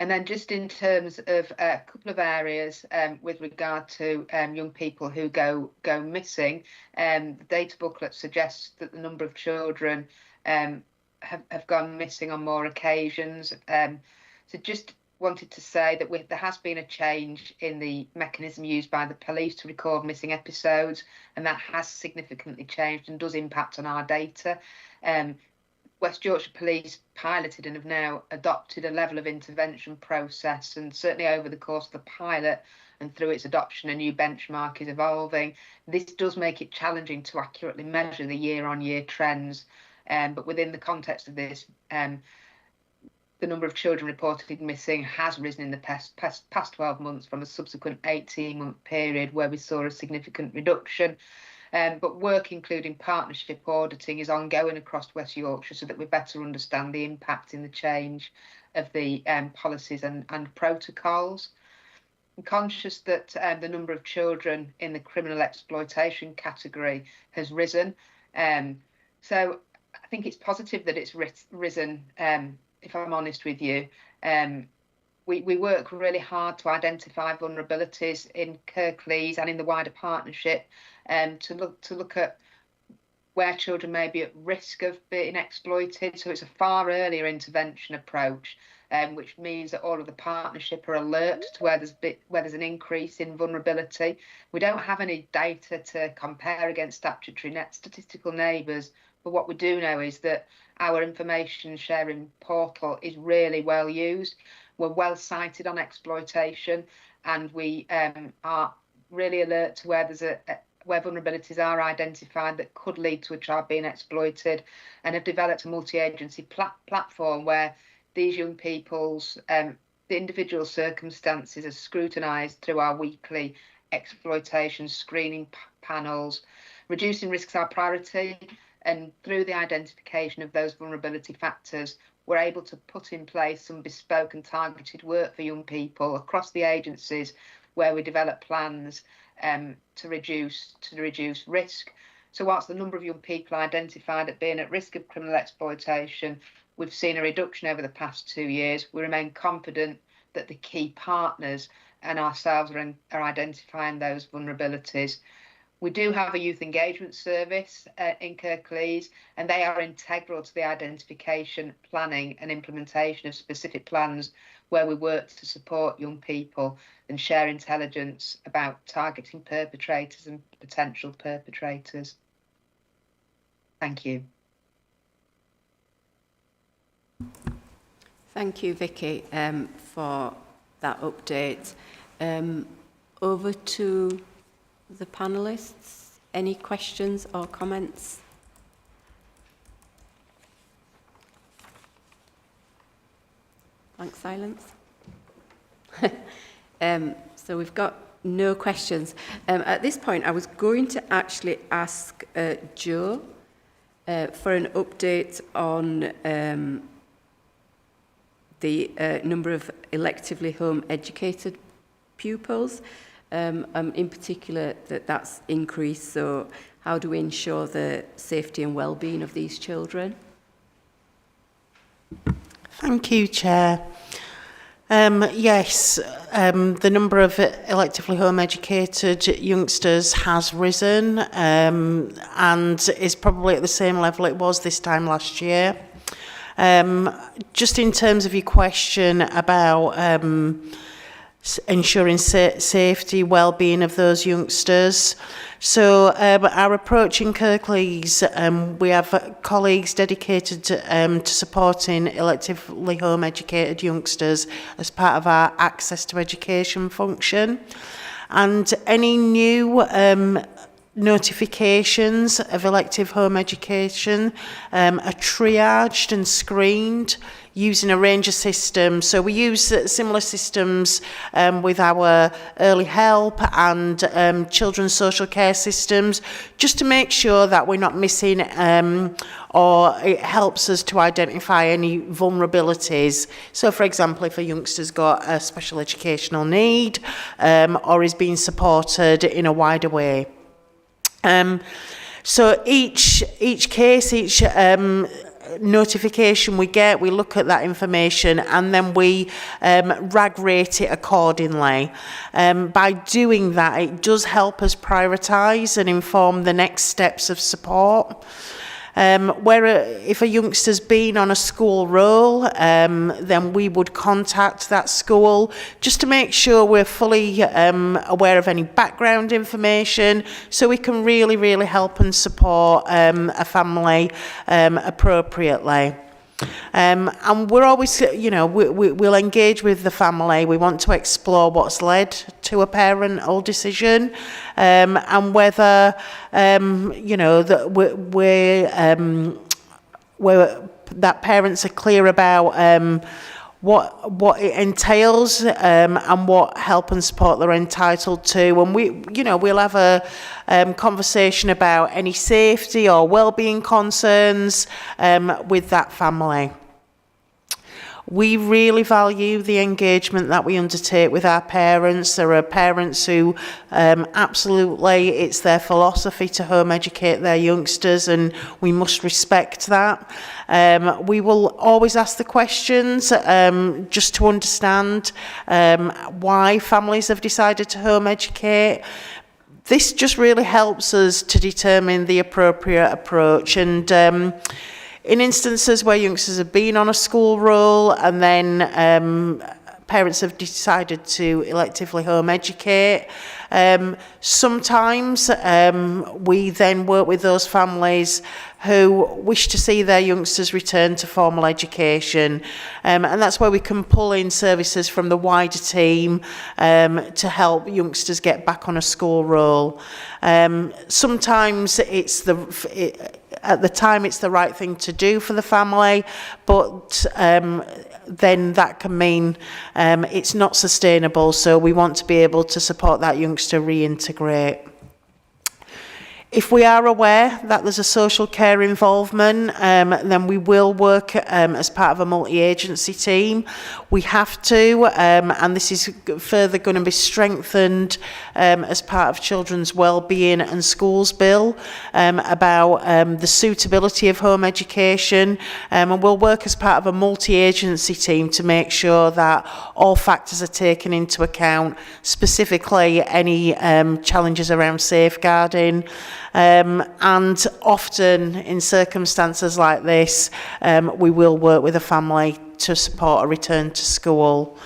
And then just in terms of a couple of areas with regard to young people who go missing, the data booklet suggests that the number of children have gone missing on more occasions. So just wanted to say that there has been a change in the mechanism used by the police to record missing episodes, and that has significantly changed and does impact on our data. West Yorkshire Police piloted and have now adopted a level of intervention process, and certainly over the course of the pilot and through its adoption, a new benchmark is evolving. This does make it challenging to accurately measure the year-on-year trends, but within the context of this, the number of children reported missing has risen in the past 12 months from a subsequent 18-month period where we saw a significant reduction. But work, including partnership auditing, is ongoing across West Yorkshire so that we better understand the impact in the change of the policies and protocols. I'm conscious that the number of children in the criminal exploitation category has risen. So I think it's positive that it's risen, if I'm honest with you. We work really hard to identify vulnerabilities in Kirklees and in the wider partnership, to look at where children may be at risk of being exploited. So it's a far earlier intervention approach, which means that all of the partnership are alert to where there's an increase in vulnerability. We don't have any data to compare against statistical neighbours, but what we do know is that our information sharing portal is really well used. We're well cited on exploitation, and we are really alert to where where vulnerabilities are identified that could lead to a child being exploited, and have developed a multi-agency platform where these young people's the individual circumstances are scrutinised through our weekly exploitation screening panels. Reducing risks our priority, and through the identification of those vulnerability factors, we're able to put in place some bespoke and targeted work for young people across the agencies, where we develop plans to reduce risk. So whilst the number of young people identified as being at risk of criminal exploitation, we've seen a reduction over the past 2 years, we remain confident that the key partners and ourselves are identifying those vulnerabilities. We do have a youth engagement service in Kirklees, and they are integral to the identification, planning and implementation of specific plans, where we work to support young people and share intelligence about targeting perpetrators and potential perpetrators. Thank you. Thank you, Vicky, for that update. Over to the panellists. Any questions or comments? Blank silence. So we've got no questions. At this point, I was going to actually ask Jo for an update on the number of electively home educated pupils, in particular that's increased. So how do we ensure the safety and well-being of these children? Thank you, Chair. Yes, the number of electively home educated youngsters has risen and is probably at the same level it was this time last year. Just in terms of your question about ensuring safety, well-being of those youngsters. So our approach in Kirklees, we have colleagues dedicated to supporting electively home educated youngsters as part of our access to education function. And any new notifications of elective home education are triaged and screened using a range of systems. So we use similar systems with our early help and children's social care systems, just to make sure that we're not missing or it helps us to identify any vulnerabilities. So for example, if a youngster's got a special educational need or is being supported in a wider way. So each case, each notification we get, we look at that information and then we RAG rate it accordingly. By doing that, it does help us prioritise and inform the next steps of support. Where if a youngster's been on a school roll, then we would contact that school just to make sure we're fully aware of any background information, so we can really help and support a family appropriately. And we're always, we'll engage with the family. We want to explore what's led to a parental decision, and whether, that that parents are clear about what it entails and what help and support they're entitled to. And we'll have a conversation about any safety or well-being concerns with that family. We really value the engagement that we undertake with our parents. There are parents who absolutely, it's their philosophy to home educate their youngsters, and we must respect that. We will always ask the questions just to understand why families have decided to home educate. this just really helps us to determine the appropriate approach. And in instances where youngsters have been on a school roll and then parents have decided to electively home educate, sometimes we then work with those families who wish to see their youngsters return to formal education, and that's where we can pull in services from the wider team to help youngsters get back on a school roll. Sometimes at the time it's the right thing to do for the family, but then that can mean it's not sustainable, so we want to be able to support that youngster reintegrate. If we are aware that there's a social care involvement, then we will work as part of a multi-agency team. We have to, and this is further going to be strengthened as part of Children's Wellbeing and Schools Bill about the suitability of home education, and we'll work as part of a multi-agency team to make sure that all factors are taken into account, specifically any challenges around safeguarding. And often in circumstances like this, we will work with a family to support a return to school.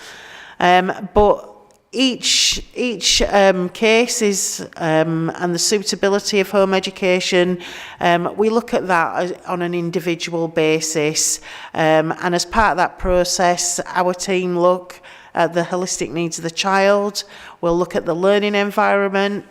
But each case is, and the suitability of home education, we look at that on an individual basis. And as part of that process, our team look at the holistic needs of the child. We'll look at the learning environment,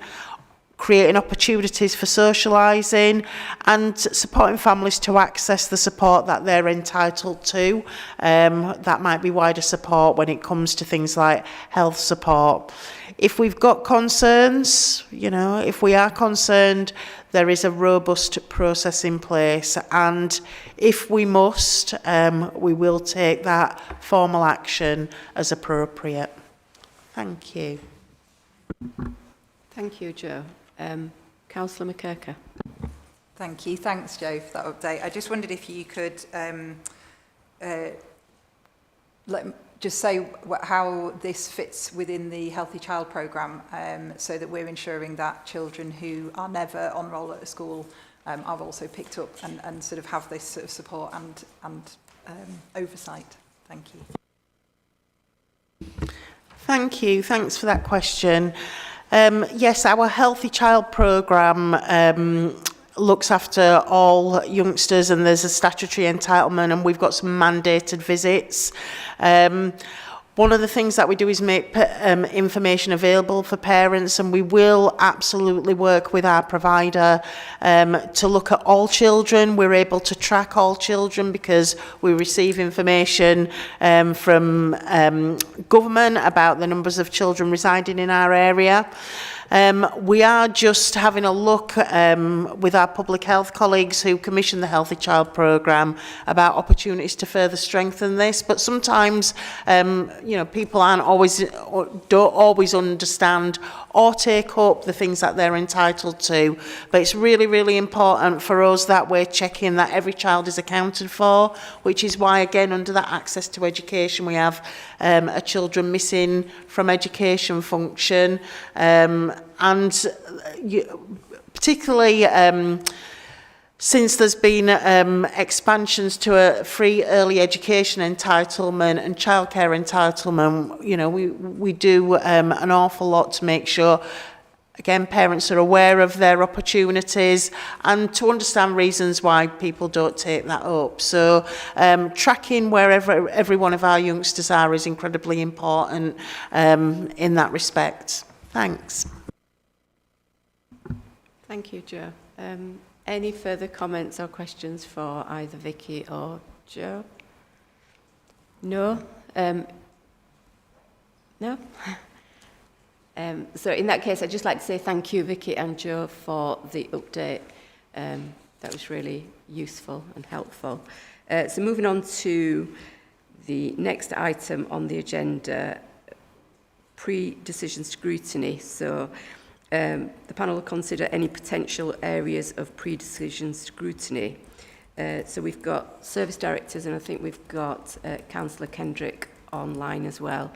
creating opportunities for socialising and supporting families to access the support that they're entitled to. That might be wider support when it comes to things like health support. If we've got concerns, if we are concerned, there is a robust process in place, and if we must, we will take that formal action as appropriate. Thank you. Thank you, Jo. Councillor McKirker. Thank you. Thanks, Jo, for that update. I just wondered if you could just say how this fits within the Healthy Child programme, so that we're ensuring that children who are never on roll at a school are also picked up and sort of have this sort of support and oversight. Thank you. Thank you. Thanks for that question. Yes, our Healthy Child programme looks after all youngsters, and there's a statutory entitlement, and we've got some mandated visits. One of the things that we do is make information available for parents, and we will absolutely work with our provider to look at all children. We're able to track all children because we receive information from government about the numbers of children residing in our area. We are just having a look with our public health colleagues who commission the Healthy Child programme about opportunities to further strengthen this, but sometimes people don't always understand or take up the things that they're entitled to. But it's really, really important for us that we're checking that every child is accounted for, which is why, again, under that access to education, we have a children missing from education function, and particularly since there's been expansions to a free early education entitlement and childcare entitlement, we do an awful lot to make sure, again, parents are aware of their opportunities and to understand reasons why people don't take that up. So tracking wherever every one of our youngsters are is incredibly important in that respect. Thanks. Thank you, Jo. Any further comments or questions for either Vicky or Jo? No? No? So in that case, I'd just like to say thank you, Vicky and Jo, for the update. That was really useful and helpful. So moving on to the next item on the agenda, pre-decision scrutiny. So the panel will consider any potential areas of pre-decision scrutiny. So we've got service directors, and I think we've got Councillor Kendrick online as well.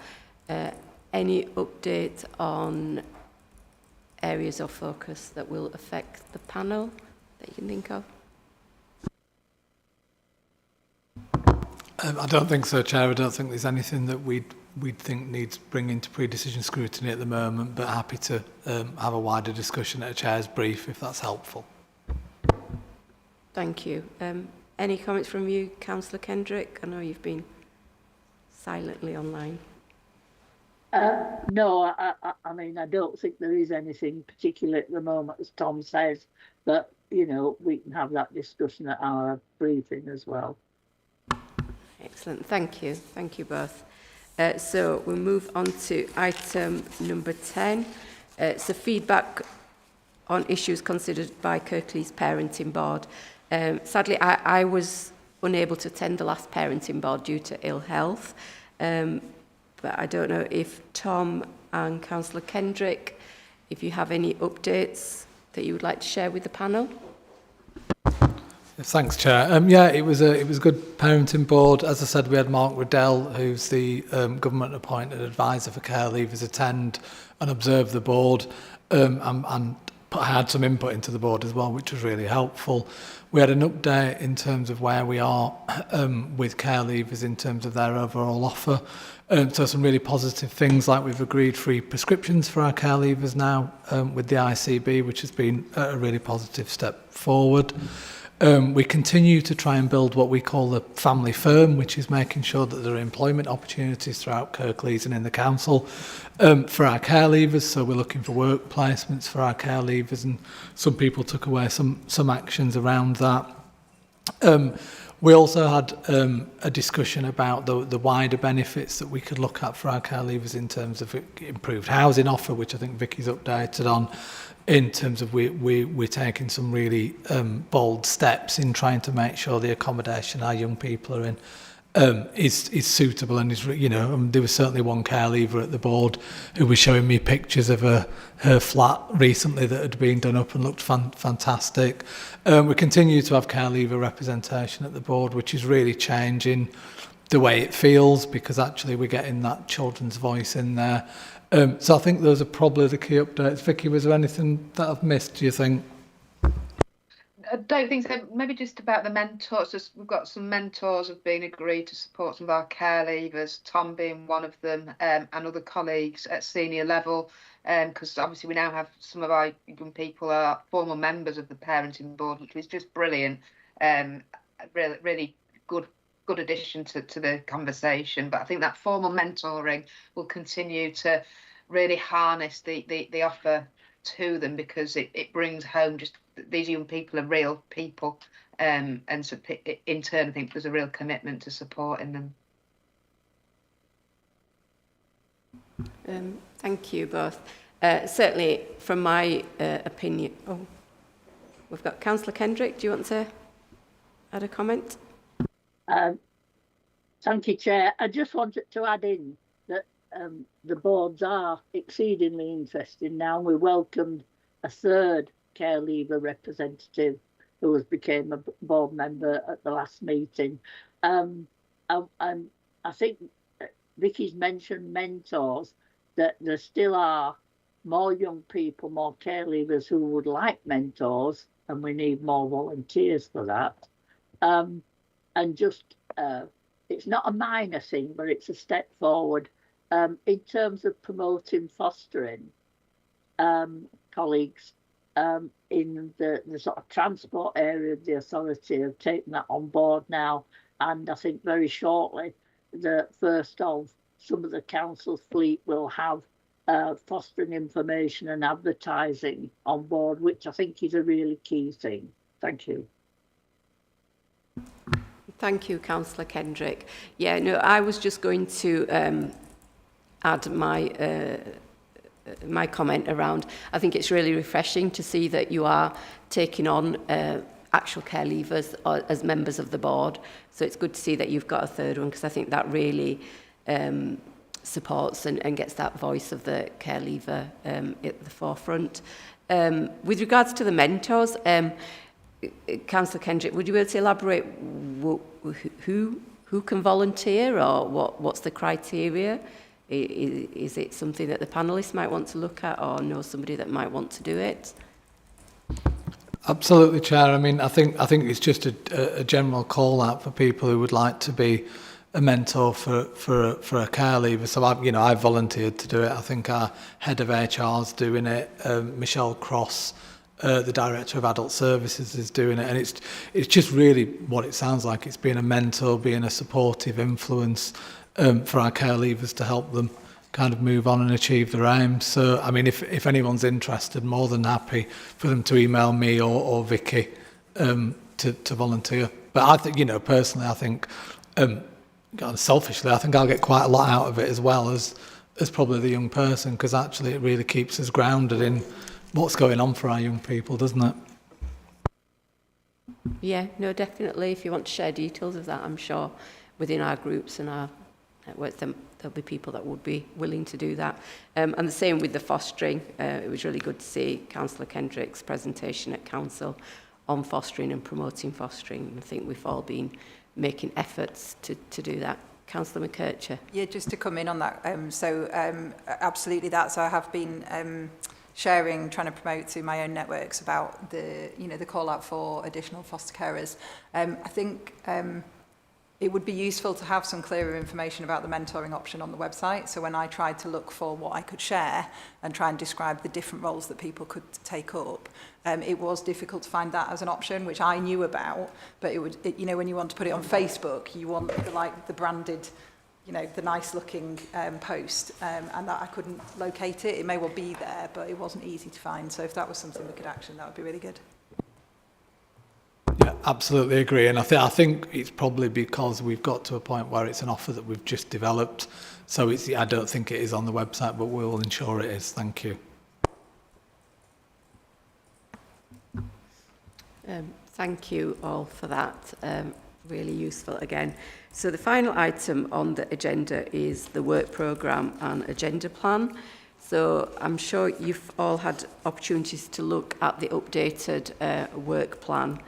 Any update on areas of focus that will affect the panel that you can think of? I don't think so, Chair. I don't think there's anything that we'd think needs bringing to pre-decision scrutiny at the moment, but happy to have a wider discussion at a Chair's brief if that's helpful. Thank you. Any comments from you, Councillor Kendrick? I know you've been silently online. No, I mean, I don't think there is anything particular at the moment, as Tom says, but, you know, we can have that discussion at our briefing as well. Excellent. Thank you. Thank you both. So we'll move on to item number 10. So feedback on issues considered by Kirklees Parenting Board. Sadly, I was unable to attend the last Parenting Board due to ill health. But I don't know if Tom and Councillor Kendrick, if you have any updates that you would like to share with the panel. Thanks, Chair. Yeah, it was a good parenting board. As I said, we had Mark Riddell, who's the government-appointed advisor for care leavers, attend and observe the board, and had some input into the board as well, which was really helpful. We had an update in terms of where we are with care leavers in terms of their overall offer. So some really positive things, like we've agreed free prescriptions for our care leavers now with the ICB, which has been a really positive step forward. We continue to try and build what we call the family firm, which is making sure that there are employment opportunities throughout Kirklees and in the council for our care leavers. So we're looking for work placements for our care leavers, and some people took away some actions around that. We also had a discussion about the wider benefits that we could look at for our care leavers in terms of improved housing offer, which I think Vicky's updated on, in terms of we're taking some really bold steps in trying to make sure the accommodation our young people are in is suitable and is, you know, there was certainly one care leaver at the board who was showing me pictures of her flat recently that had been done up and looked fantastic. We continue to have care leaver representation at the board, which is really changing the way it feels, because actually we're getting that children's voice in there. So I think those are probably the key updates. Vicky, was there anything that I've missed, do you think? I don't think so. Maybe just about the mentors. Just, we've got some mentors have been agreed to support some of our care leavers, Tom being one of them, and other colleagues at senior level, because obviously we now have some of our young people are former members of the parenting board, which is just brilliant. Really good addition to the conversation. But I think that formal mentoring will continue to really harness the offer to them, because it brings home just these young people are real people, and so in turn I think there's a real commitment to supporting them. Thank you both. Certainly from my opinion, we've got Councillor Kendrick. Do you want to add a comment? Thank you, Chair. I just wanted to add in that the boards are exceedingly interesting now. We welcomed a third care leaver representative who became a board member at the last meeting. And I think Vicky's mentioned mentors, that there still are more young people, more care leavers who would like mentors, and we need more volunteers for that. And just it's not a minor thing, but it's a step forward in terms of promoting fostering. Colleagues in the sort of transport area of the authority have taken that on board now, and I think very shortly the first of some of the council's fleet will have fostering information and advertising on board, which I think is a really key thing. Thank you. Thank you, Councillor Kendrick. Yeah, no, I was just going to add my comment around, I think it's really refreshing to see that you are taking on actual care leavers as members of the board. So it's good to see that you've got a third one, because I think that really supports and gets that voice of the care leaver at the forefront. With regards to the mentors, Councillor Kendrick, would you be able to elaborate who can volunteer, or what's the criteria Is it something that the panellists might want to look at, or know somebody that might want to do it? Absolutely, Chair. I mean, I think it's just a general call out for people who would like to be a mentor for a care leaver. So I volunteered to do it. I think our head of HR is doing it. Michelle Cross, the director of adult services, is doing it, and it's just really what it sounds like. It's being a mentor, being a supportive influence for our care leavers to help them kind of move on and achieve their aims. So, I mean, if anyone's interested, more than happy for them to email me or Vicky to volunteer. But I think, personally, I think, selfishly, I think I'll get quite a lot out of it as well as probably the young person, because actually it really keeps us grounded in what's going on for our young people, doesn't it? Yeah, no, definitely. If you want to share details of that, I'm sure within our groups and our networks, there'll be people that would be willing to do that. And the same with the fostering. It was really good to see Councillor Kendrick's presentation at Council on fostering and promoting fostering. And I think we've all been making efforts to do that. Councillor McKercher. Yeah, just to come in on that. Absolutely that. So I have been trying to promote through my own networks about the call out for additional foster carers. I think it would be useful to have some clearer information about the mentoring option on the website. So when I tried to look for what I could share and try and describe the different roles that people could take up, it was difficult to find that as an option, which I knew about. But when you want to put it on Facebook, you want the branded, the nice looking post, and that I couldn't locate it. It may well be there, but it wasn't easy to find. So if that was something we could action, that would be really good. Yeah, absolutely agree. And I think it's probably because we've got to a point where it's an offer that we've just developed. So I don't think it is on the website, but we will ensure it is. Thank you. Thank you all for that. Really useful again. So the final item on the agenda is the work programme and agenda plan. So I'm sure you've all had opportunities to look at the updated work plan.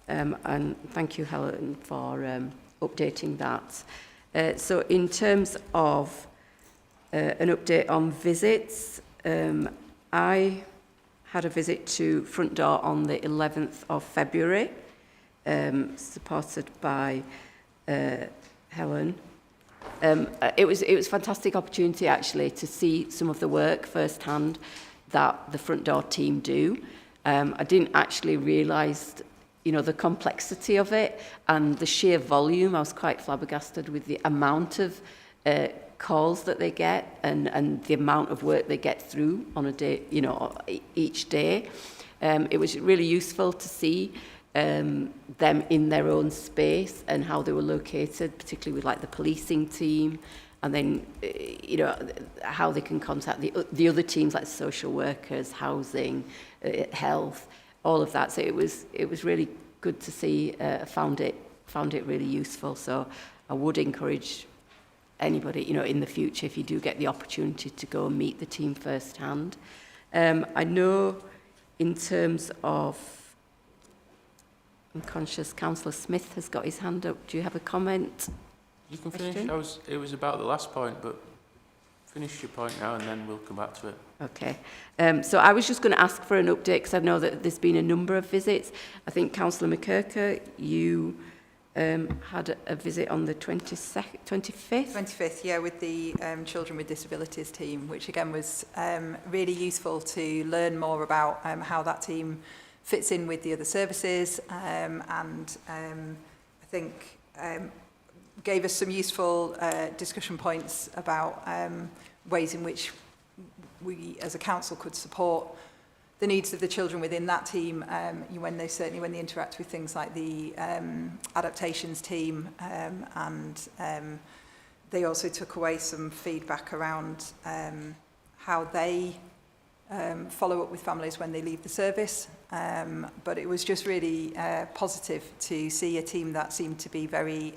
And thank you, Helen, for updating that. So in terms of an update on visits, I had a visit to Front Door on the 11th of February, supported by Helen. It was a fantastic opportunity, actually, to see some of the work firsthand that the Front Door team do. I didn't actually realise the complexity of it and the sheer volume. I was quite flabbergasted with the amount of calls that they get and the amount of work they get through on a day, each day. It was really useful to see them in their own space and how they were located, particularly with like the policing team, and then how they can contact the other teams like social workers, housing, health, all of that. So it was really good to see. Found it really useful. So I would encourage anybody, in the future, if you do get the opportunity to go and meet the team firsthand. I know in terms of, I'm conscious Councillor Smith has got his hand up. Do you have a comment? You can finish. It was about the last point, but finish your point now and then we'll come back to it. Okay. So I was just going to ask for an update because I know that there's been a number of visits. I think Councillor McKercher, you had a visit on the 25th? 25th, yeah, with the Children with Disabilities team, which again was really useful to learn more about how that team fits in with the other services, and I think gave us some useful discussion points about ways in which we as a council could support the needs of the children within that team when they interact with things like the adaptations team, and they also took away some feedback around how they follow up with families when they leave the service. But it was just really positive to see a team that seemed to be very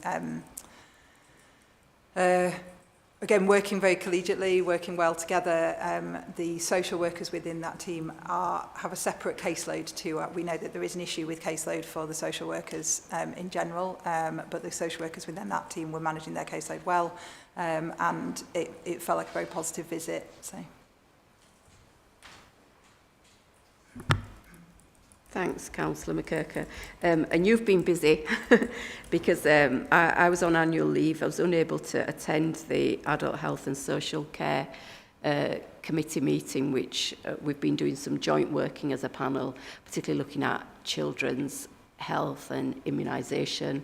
again, working very collegiately, working well together. The social workers within that team have a separate caseload to, we know that there is an issue with caseload for the social workers in general, but the social workers within that team were managing their caseload well, and it felt like a very positive visit. So. Thanks, Councillor McKirker. And you've been busy because I was on annual leave. I was unable to attend the Adult Health and Social Care Committee meeting, which we've been doing some joint working as a panel, particularly looking at children's health and immunisation.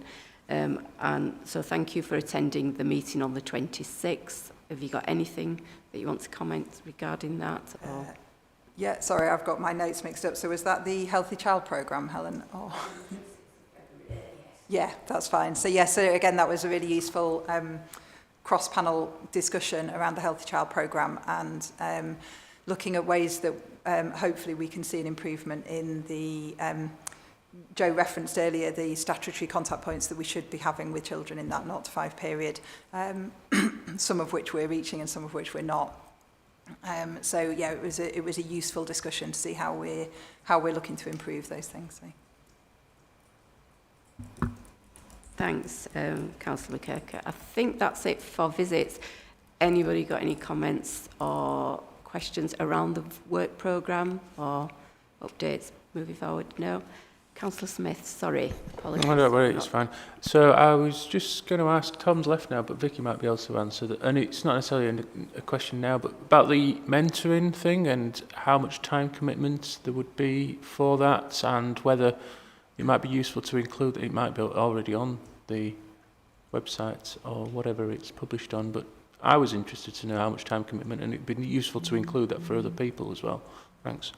And so thank you for attending the meeting on the 26th. Have you got anything that you want to comment regarding that? Or? Yeah, sorry, I've got my notes mixed up. So was that the Healthy Child Programme, Helen? Or... Yeah, that's fine. So yeah, so again, that was a really useful cross-panel discussion around the Healthy Child Programme, and looking at ways that hopefully we can see an improvement in the, Joe referenced earlier, the statutory contact points that we should be having with children in that 0 to 5 period, some of which we're reaching and some of which we're not. So yeah, it was a useful discussion to see how we're looking to improve those things. So. Thanks, Councillor McKirker. I think that's it for visits. Anybody got any comments or questions around the work programme or updates moving forward? No. Councillor Smith, sorry. Apologies. Oh, don't worry, it's fine. So I was just going to ask, Tom's left now, but Vicky might be able to answer that. And it's not necessarily a question now, but about the mentoring thing and how much time commitment there would be for that, and whether it might be useful to include, it might be already on the website or whatever it's published on, but I was interested to know how much time commitment, and it'd be useful to include that for other people as well. Thanks.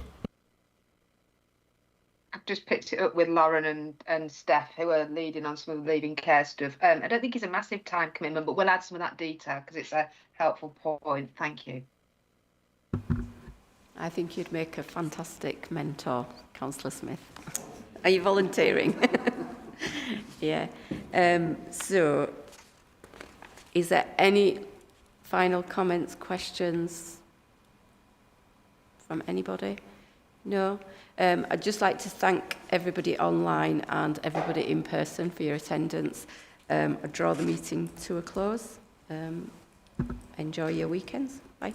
I've just picked it up with Lauren and Steph, who are leading on some of the leaving care stuff. I don't think it's a massive time commitment, but we'll add some of that detail because it's a helpful point. Thank you. I think you'd make a fantastic mentor, Councillor Smith. Are you volunteering? Yeah. So, is there any final comments, questions from anybody? No? I'd just like to thank everybody online and everybody in person for your attendance. I draw the meeting to a close. Enjoy your weekends. Bye.